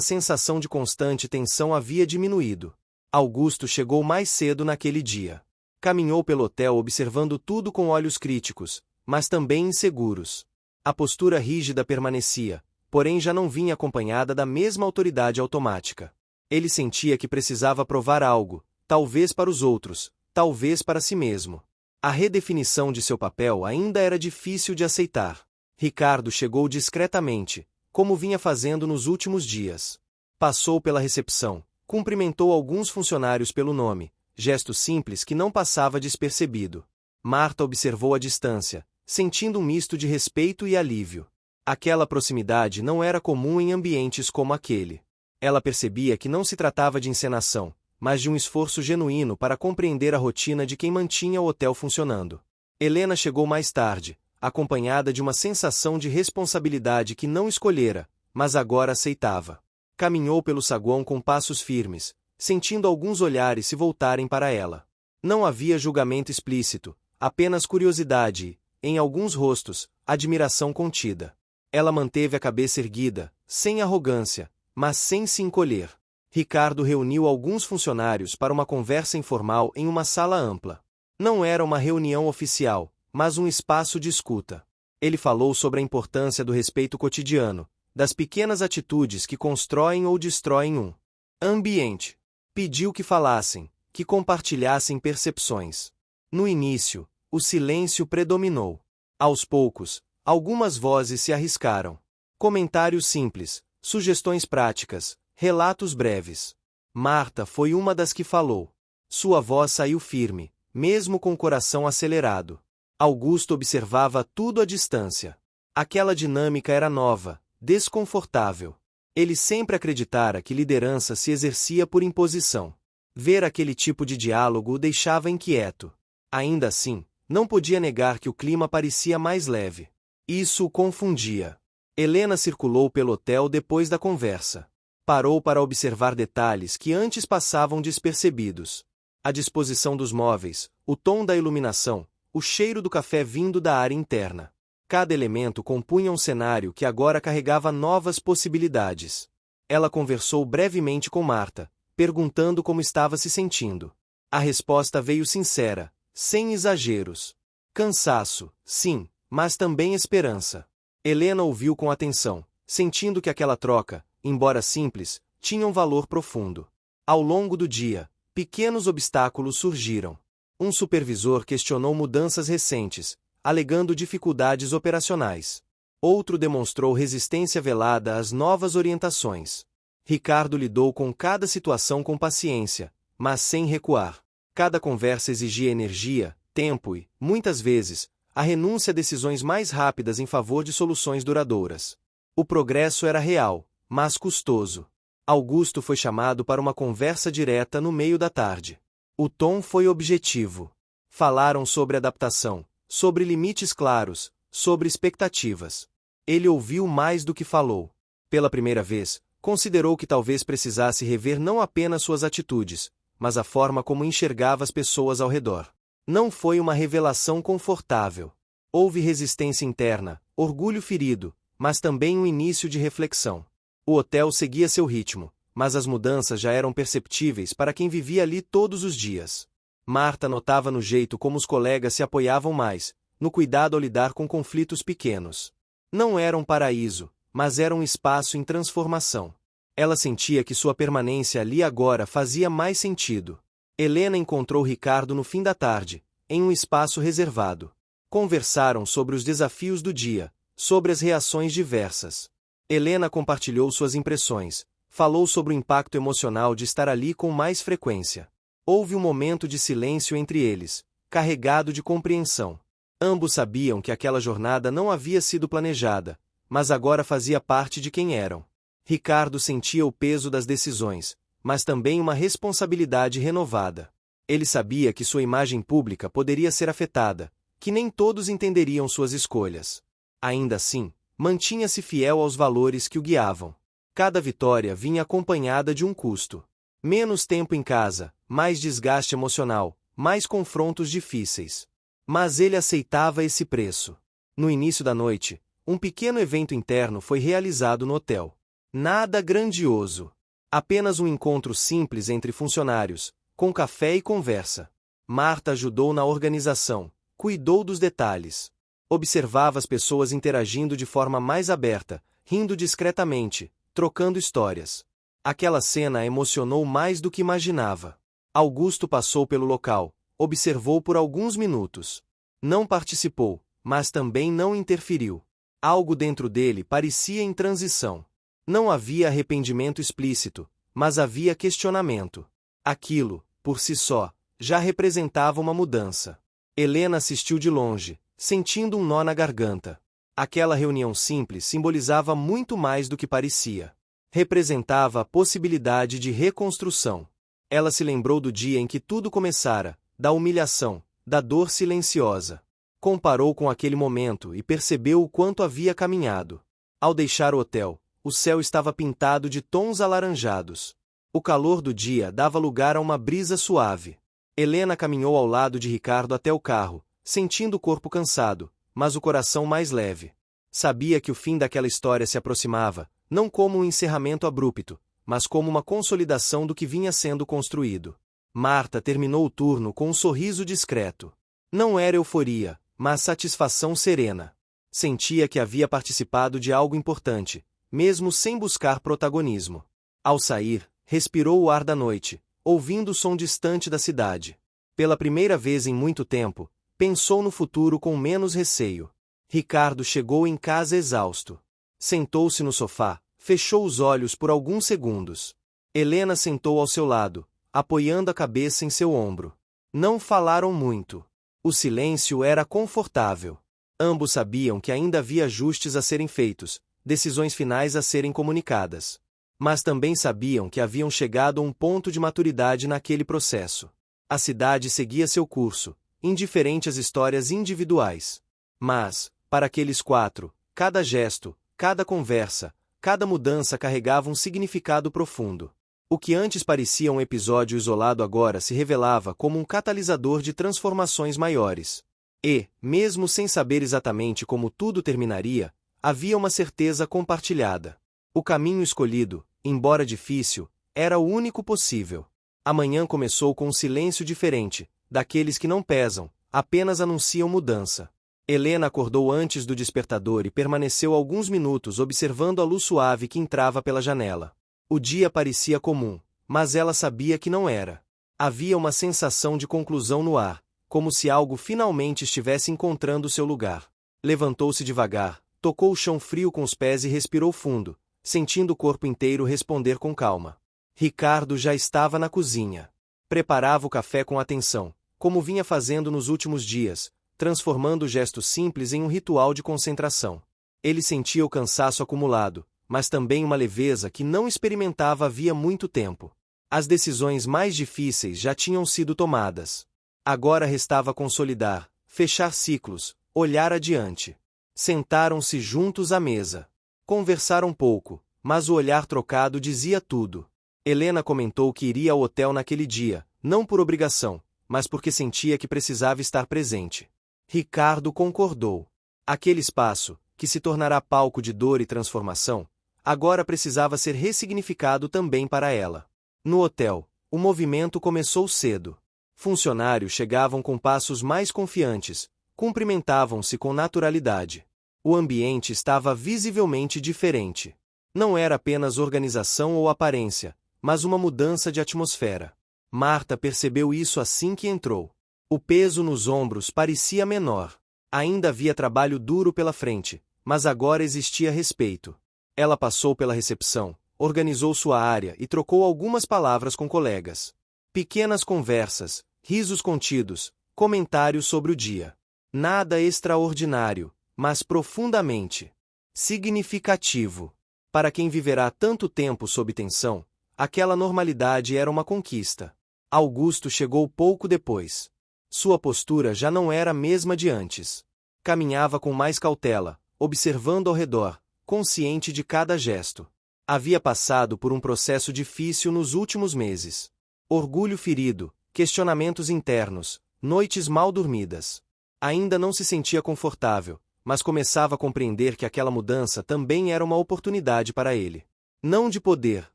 sensação de constante tensão havia diminuído. Augusto chegou mais cedo naquele dia. Caminhou pelo hotel observando tudo com olhos críticos, mas também inseguros. A postura rígida permanecia, porém já não vinha acompanhada da mesma autoridade automática. Ele sentia que precisava provar algo, talvez para os outros, talvez para si mesmo. A redefinição de seu papel ainda era difícil de aceitar. Ricardo chegou discretamente, como vinha fazendo nos últimos dias. Passou pela recepção, cumprimentou alguns funcionários pelo nome, gesto simples que não passava despercebido. Marta observou à distância, sentindo um misto de respeito e alívio. Aquela proximidade não era comum em ambientes como aquele. Ela percebia que não se tratava de encenação, mas de um esforço genuíno para compreender a rotina de quem mantinha o hotel funcionando. Helena chegou mais tarde, acompanhada de uma sensação de responsabilidade que não escolhera, mas agora aceitava. Caminhou pelo saguão com passos firmes, sentindo alguns olhares se voltarem para ela. Não havia julgamento explícito, apenas curiosidade e, em alguns rostos, admiração contida. Ela manteve a cabeça erguida, sem arrogância, mas sem se encolher. Ricardo reuniu alguns funcionários para uma conversa informal em uma sala ampla. Não era uma reunião oficial, mas um espaço de escuta. Ele falou sobre a importância do respeito cotidiano, das pequenas atitudes que constroem ou destroem um ambiente. Pediu que falassem, que compartilhassem percepções. No início, o silêncio predominou. Aos poucos, algumas vozes se arriscaram. Comentários simples, sugestões práticas, relatos breves. Marta foi uma das que falou. Sua voz saiu firme, mesmo com o coração acelerado. Augusto observava tudo à distância. Aquela dinâmica era nova, desconfortável. Ele sempre acreditara que liderança se exercia por imposição. Ver aquele tipo de diálogo o deixava inquieto. Ainda assim, não podia negar que o clima parecia mais leve. Isso o confundia. Helena circulou pelo hotel depois da conversa. Parou para observar detalhes que antes passavam despercebidos. A disposição dos móveis, o tom da iluminação, o cheiro do café vindo da área interna. Cada elemento compunha um cenário que agora carregava novas possibilidades. Ela conversou brevemente com Marta, perguntando como estava se sentindo. A resposta veio sincera, sem exageros. Cansaço, sim, mas também esperança. Helena ouviu com atenção, sentindo que aquela troca, embora simples, tinha um valor profundo. Ao longo do dia, pequenos obstáculos surgiram. Um supervisor questionou mudanças recentes, alegando dificuldades operacionais. Outro demonstrou resistência velada às novas orientações. Ricardo lidou com cada situação com paciência, mas sem recuar. Cada conversa exigia energia, tempo e, muitas vezes, a renúncia a decisões mais rápidas em favor de soluções duradouras. O progresso era real, mas custoso. Augusto foi chamado para uma conversa direta no meio da tarde. O tom foi objetivo. Falaram sobre adaptação, sobre limites claros, sobre expectativas. Ele ouviu mais do que falou. Pela primeira vez, considerou que talvez precisasse rever não apenas suas atitudes, mas a forma como enxergava as pessoas ao redor. Não foi uma revelação confortável. Houve resistência interna, orgulho ferido, mas também um início de reflexão. O hotel seguia seu ritmo, mas as mudanças já eram perceptíveis para quem vivia ali todos os dias. Marta notava no jeito como os colegas se apoiavam mais, no cuidado ao lidar com conflitos pequenos. Não era um paraíso, mas era um espaço em transformação. Ela sentia que sua permanência ali agora fazia mais sentido. Helena encontrou Ricardo no fim da tarde, em um espaço reservado. Conversaram sobre os desafios do dia, sobre as reações diversas. Helena compartilhou suas impressões, falou sobre o impacto emocional de estar ali com mais frequência. Houve um momento de silêncio entre eles, carregado de compreensão. Ambos sabiam que aquela jornada não havia sido planejada, mas agora fazia parte de quem eram. Ricardo sentia o peso das decisões, mas também uma responsabilidade renovada. Ele sabia que sua imagem pública poderia ser afetada, que nem todos entenderiam suas escolhas. Ainda assim, mantinha-se fiel aos valores que o guiavam. Cada vitória vinha acompanhada de um custo. Menos tempo em casa, mais desgaste emocional, mais confrontos difíceis. Mas ele aceitava esse preço. No início da noite, um pequeno evento interno foi realizado no hotel. Nada grandioso. Apenas um encontro simples entre funcionários, com café e conversa. Marta ajudou na organização, cuidou dos detalhes. Observava as pessoas interagindo de forma mais aberta, rindo discretamente, trocando histórias. Aquela cena a emocionou mais do que imaginava. Augusto passou pelo local, observou por alguns minutos. Não participou, mas também não interferiu. Algo dentro dele parecia em transição. Não havia arrependimento explícito, mas havia questionamento. Aquilo, por si só, já representava uma mudança. Helena assistiu de longe, sentindo um nó na garganta. Aquela reunião simples simbolizava muito mais do que parecia. Representava a possibilidade de reconstrução. Ela se lembrou do dia em que tudo começara, da humilhação, da dor silenciosa. Comparou com aquele momento e percebeu o quanto havia caminhado. Ao deixar o hotel, o céu estava pintado de tons alaranjados. O calor do dia dava lugar a uma brisa suave. Helena caminhou ao lado de Ricardo até o carro, sentindo o corpo cansado, mas o coração mais leve. Sabia que o fim daquela história se aproximava, não como um encerramento abrupto, mas como uma consolidação do que vinha sendo construído. Marta terminou o turno com um sorriso discreto. Não era euforia, mas satisfação serena. Sentia que havia participado de algo importante, mesmo sem buscar protagonismo. Ao sair, respirou o ar da noite, ouvindo o som distante da cidade. Pela primeira vez em muito tempo, pensou no futuro com menos receio. Ricardo chegou em casa exausto. Sentou-se no sofá, fechou os olhos por alguns segundos. Helena sentou ao seu lado, apoiando a cabeça em seu ombro. Não falaram muito. O silêncio era confortável. Ambos sabiam que ainda havia ajustes a serem feitos, decisões finais a serem comunicadas. Mas também sabiam que haviam chegado a um ponto de maturidade naquele processo. A cidade seguia seu curso, indiferente às histórias individuais. Mas, para aqueles quatro, cada gesto, cada conversa, cada mudança carregava um significado profundo. O que antes parecia um episódio isolado agora se revelava como um catalisador de transformações maiores. E, mesmo sem saber exatamente como tudo terminaria, havia uma certeza compartilhada. O caminho escolhido, embora difícil, era o único possível. A manhã começou com um silêncio diferente, daqueles que não pesam, apenas anunciam mudança. Helena acordou antes do despertador e permaneceu alguns minutos observando a luz suave que entrava pela janela. O dia parecia comum, mas ela sabia que não era. Havia uma sensação de conclusão no ar, como se algo finalmente estivesse encontrando seu lugar. Levantou-se devagar, tocou o chão frio com os pés e respirou fundo, sentindo o corpo inteiro responder com calma. Ricardo já estava na cozinha. Preparava o café com atenção, como vinha fazendo nos últimos dias, transformando o gesto simples em um ritual de concentração. Ele sentia o cansaço acumulado, mas também uma leveza que não experimentava havia muito tempo. As decisões mais difíceis já tinham sido tomadas. Agora restava consolidar, fechar ciclos, olhar adiante. Sentaram-se juntos à mesa. Conversaram pouco, mas o olhar trocado dizia tudo. Helena comentou que iria ao hotel naquele dia, não por obrigação, mas porque sentia que precisava estar presente. Ricardo concordou. Aquele espaço, que se tornará palco de dor e transformação, agora precisava ser ressignificado também para ela. No hotel, o movimento começou cedo. Funcionários chegavam com passos mais confiantes, cumprimentavam-se com naturalidade. O ambiente estava visivelmente diferente. Não era apenas organização ou aparência, mas uma mudança de atmosfera. Marta percebeu isso assim que entrou. O peso nos ombros parecia menor. Ainda havia trabalho duro pela frente, mas agora existia respeito. Ela passou pela recepção, organizou sua área e trocou algumas palavras com colegas. Pequenas conversas, risos contidos, comentários sobre o dia. Nada extraordinário, mas profundamente significativo. Para quem viverá tanto tempo sob tensão, aquela normalidade era uma conquista. Augusto chegou pouco depois. Sua postura já não era a mesma de antes. Caminhava com mais cautela, observando ao redor, consciente de cada gesto. Havia passado por um processo difícil nos últimos meses. Orgulho ferido, questionamentos internos, noites mal dormidas. Ainda não se sentia confortável, mas começava a compreender que aquela mudança também era uma oportunidade para ele. Não de poder,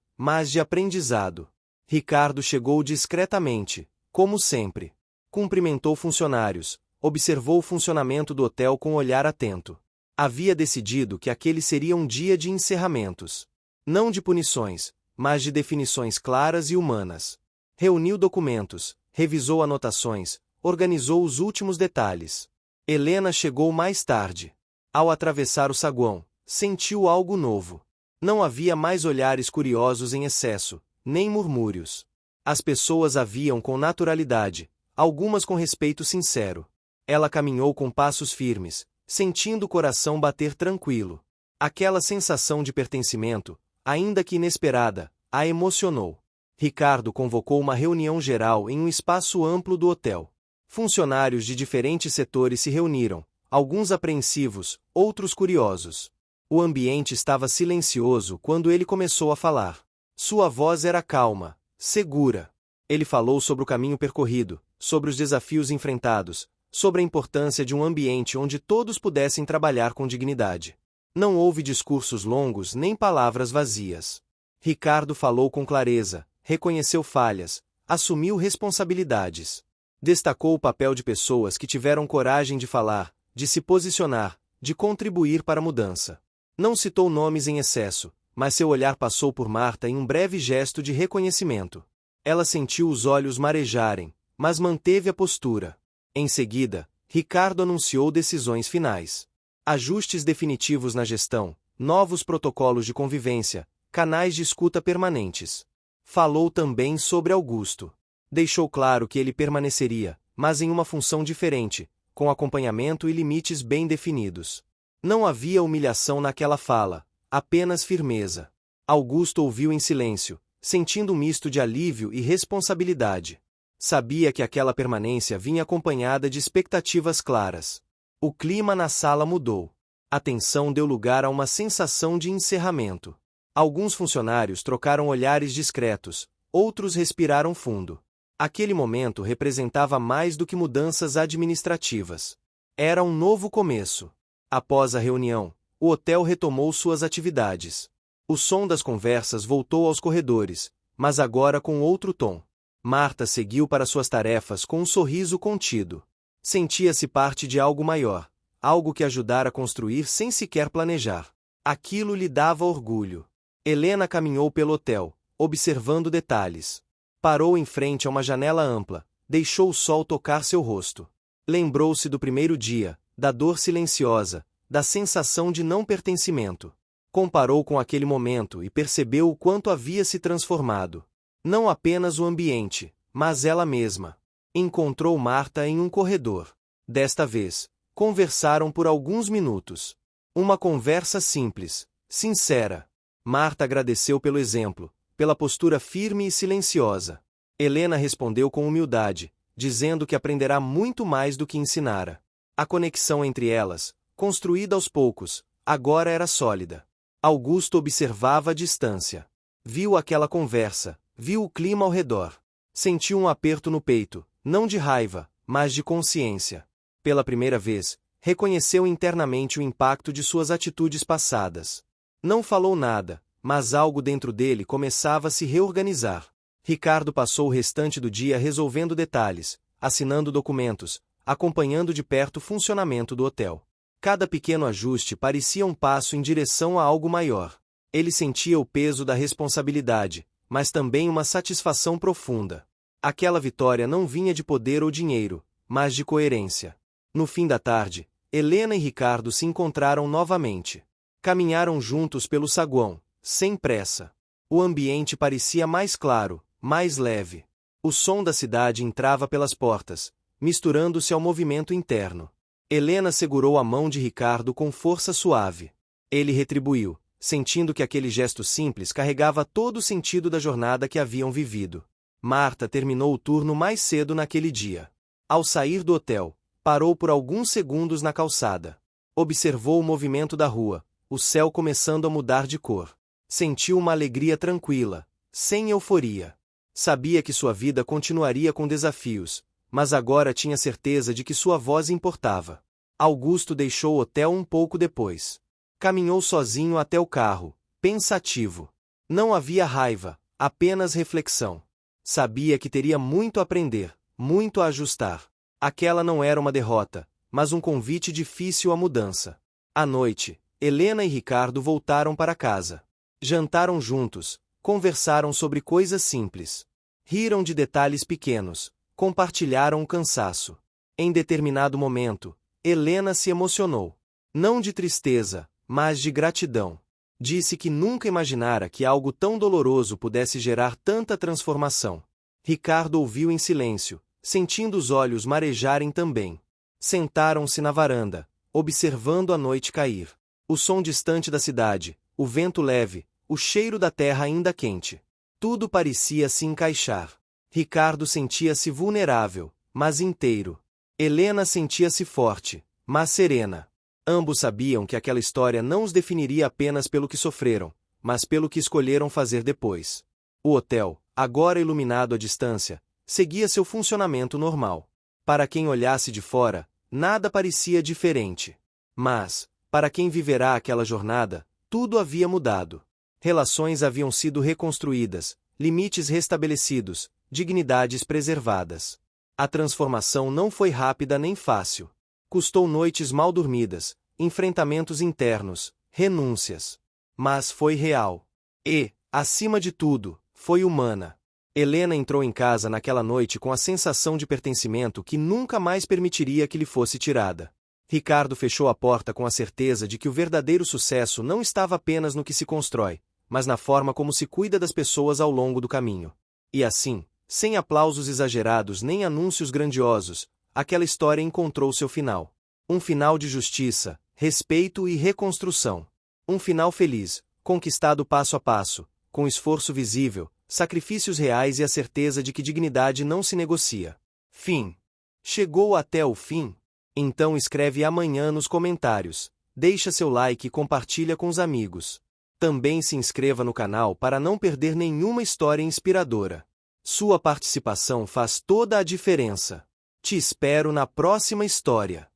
mas de aprendizado. Ricardo chegou discretamente, como sempre. Cumprimentou funcionários, observou o funcionamento do hotel com um olhar atento. Havia decidido que aquele seria um dia de encerramentos. Não de punições, mas de definições claras e humanas. Reuniu documentos, revisou anotações, organizou os últimos detalhes. Helena chegou mais tarde. Ao atravessar o saguão, sentiu algo novo. Não havia mais olhares curiosos em excesso, nem murmúrios. As pessoas a viam com naturalidade, algumas com respeito sincero. Ela caminhou com passos firmes, sentindo o coração bater tranquilo. Aquela sensação de pertencimento, ainda que inesperada, a emocionou. Ricardo convocou uma reunião geral em um espaço amplo do hotel. Funcionários de diferentes setores se reuniram, alguns apreensivos, outros curiosos. O ambiente estava silencioso quando ele começou a falar. Sua voz era calma, segura. Ele falou sobre o caminho percorrido, sobre os desafios enfrentados, sobre a importância de um ambiente onde todos pudessem trabalhar com dignidade. Não houve discursos longos nem palavras vazias. Ricardo falou com clareza, reconheceu falhas, assumiu responsabilidades. Destacou o papel de pessoas que tiveram coragem de falar, de se posicionar, de contribuir para a mudança. Não citou nomes em excesso, mas seu olhar passou por Marta em um breve gesto de reconhecimento. Ela sentiu os olhos marejarem, mas manteve a postura. Em seguida, Ricardo anunciou decisões finais. Ajustes definitivos na gestão, novos protocolos de convivência, canais de escuta permanentes. Falou também sobre Augusto. Deixou claro que ele permaneceria, mas em uma função diferente, com acompanhamento e limites bem definidos. Não havia humilhação naquela fala, apenas firmeza. Augusto ouviu em silêncio, sentindo um misto de alívio e responsabilidade. Sabia que aquela permanência vinha acompanhada de expectativas claras. O clima na sala mudou. A tensão deu lugar a uma sensação de encerramento. Alguns funcionários trocaram olhares discretos, outros respiraram fundo. Aquele momento representava mais do que mudanças administrativas. Era um novo começo. Após a reunião, o hotel retomou suas atividades. O som das conversas voltou aos corredores, mas agora com outro tom. Marta seguiu para suas tarefas com um sorriso contido. Sentia-se parte de algo maior, algo que ajudara a construir sem sequer planejar. Aquilo lhe dava orgulho. Helena caminhou pelo hotel, observando detalhes. Parou em frente a uma janela ampla, deixou o sol tocar seu rosto. Lembrou-se do primeiro dia, da dor silenciosa, da sensação de não pertencimento. Comparou com aquele momento e percebeu o quanto havia se transformado. Não apenas o ambiente, mas ela mesma. Encontrou Marta em um corredor. Desta vez, conversaram por alguns minutos. Uma conversa simples, sincera. Marta agradeceu pelo exemplo, pela postura firme e silenciosa. Helena respondeu com humildade, dizendo que aprenderá muito mais do que ensinara. A conexão entre elas, construída aos poucos, agora era sólida. Augusto observava à distância. Viu aquela conversa, viu o clima ao redor. Sentiu um aperto no peito, não de raiva, mas de consciência. Pela primeira vez, reconheceu internamente o impacto de suas atitudes passadas. Não falou nada, mas algo dentro dele começava a se reorganizar. Ricardo passou o restante do dia resolvendo detalhes, assinando documentos, acompanhando de perto o funcionamento do hotel. Cada pequeno ajuste parecia um passo em direção a algo maior. Ele sentia o peso da responsabilidade, mas também uma satisfação profunda. Aquela vitória não vinha de poder ou dinheiro, mas de coerência. No fim da tarde, Helena e Ricardo se encontraram novamente. Caminharam juntos pelo saguão, sem pressa. O ambiente parecia mais claro, mais leve. O som da cidade entrava pelas portas, misturando-se ao movimento interno. Helena segurou a mão de Ricardo com força suave. Ele retribuiu, sentindo que aquele gesto simples carregava todo o sentido da jornada que haviam vivido. Marta terminou o turno mais cedo naquele dia. Ao sair do hotel, parou por alguns segundos na calçada. Observou o movimento da rua, o céu começando a mudar de cor. Sentiu uma alegria tranquila, sem euforia. Sabia que sua vida continuaria com desafios, mas agora tinha certeza de que sua voz importava. Augusto deixou o hotel um pouco depois. Caminhou sozinho até o carro, pensativo. Não havia raiva, apenas reflexão. Sabia que teria muito a aprender, muito a ajustar. Aquela não era uma derrota, mas um convite difícil à mudança. À noite, Helena e Ricardo voltaram para casa. Jantaram juntos, conversaram sobre coisas simples. Riram de detalhes pequenos, compartilharam o cansaço. Em determinado momento, Helena se emocionou. Não de tristeza, mas de gratidão. Disse que nunca imaginara que algo tão doloroso pudesse gerar tanta transformação. Ricardo ouviu em silêncio, sentindo os olhos marejarem também. Sentaram-se na varanda, observando a noite cair. O som distante da cidade, o vento leve, o cheiro da terra ainda quente. Tudo parecia se encaixar. Ricardo sentia-se vulnerável, mas inteiro. Helena sentia-se forte, mas serena. Ambos sabiam que aquela história não os definiria apenas pelo que sofreram, mas pelo que escolheram fazer depois. O hotel, agora iluminado à distância, seguia seu funcionamento normal. Para quem olhasse de fora, nada parecia diferente. Mas, para quem viverá aquela jornada, tudo havia mudado. Relações haviam sido reconstruídas, limites restabelecidos, dignidades preservadas. A transformação não foi rápida nem fácil. Custou noites mal dormidas, enfrentamentos internos, renúncias. Mas foi real. E, acima de tudo, foi humana. Helena entrou em casa naquela noite com a sensação de pertencimento que nunca mais permitiria que lhe fosse tirada. Ricardo fechou a porta com a certeza de que o verdadeiro sucesso não estava apenas no que se constrói, mas na forma como se cuida das pessoas ao longo do caminho. E assim, sem aplausos exagerados nem anúncios grandiosos, aquela história encontrou seu final. Um final de justiça, respeito e reconstrução. Um final feliz, conquistado passo a passo, com esforço visível, sacrifícios reais e a certeza de que dignidade não se negocia. Fim. Chegou até o fim? Então escreve amanhã nos comentários, deixa seu like e compartilha com os amigos. Também se inscreva no canal para não perder nenhuma história inspiradora. Sua participação faz toda a diferença. Te espero na próxima história.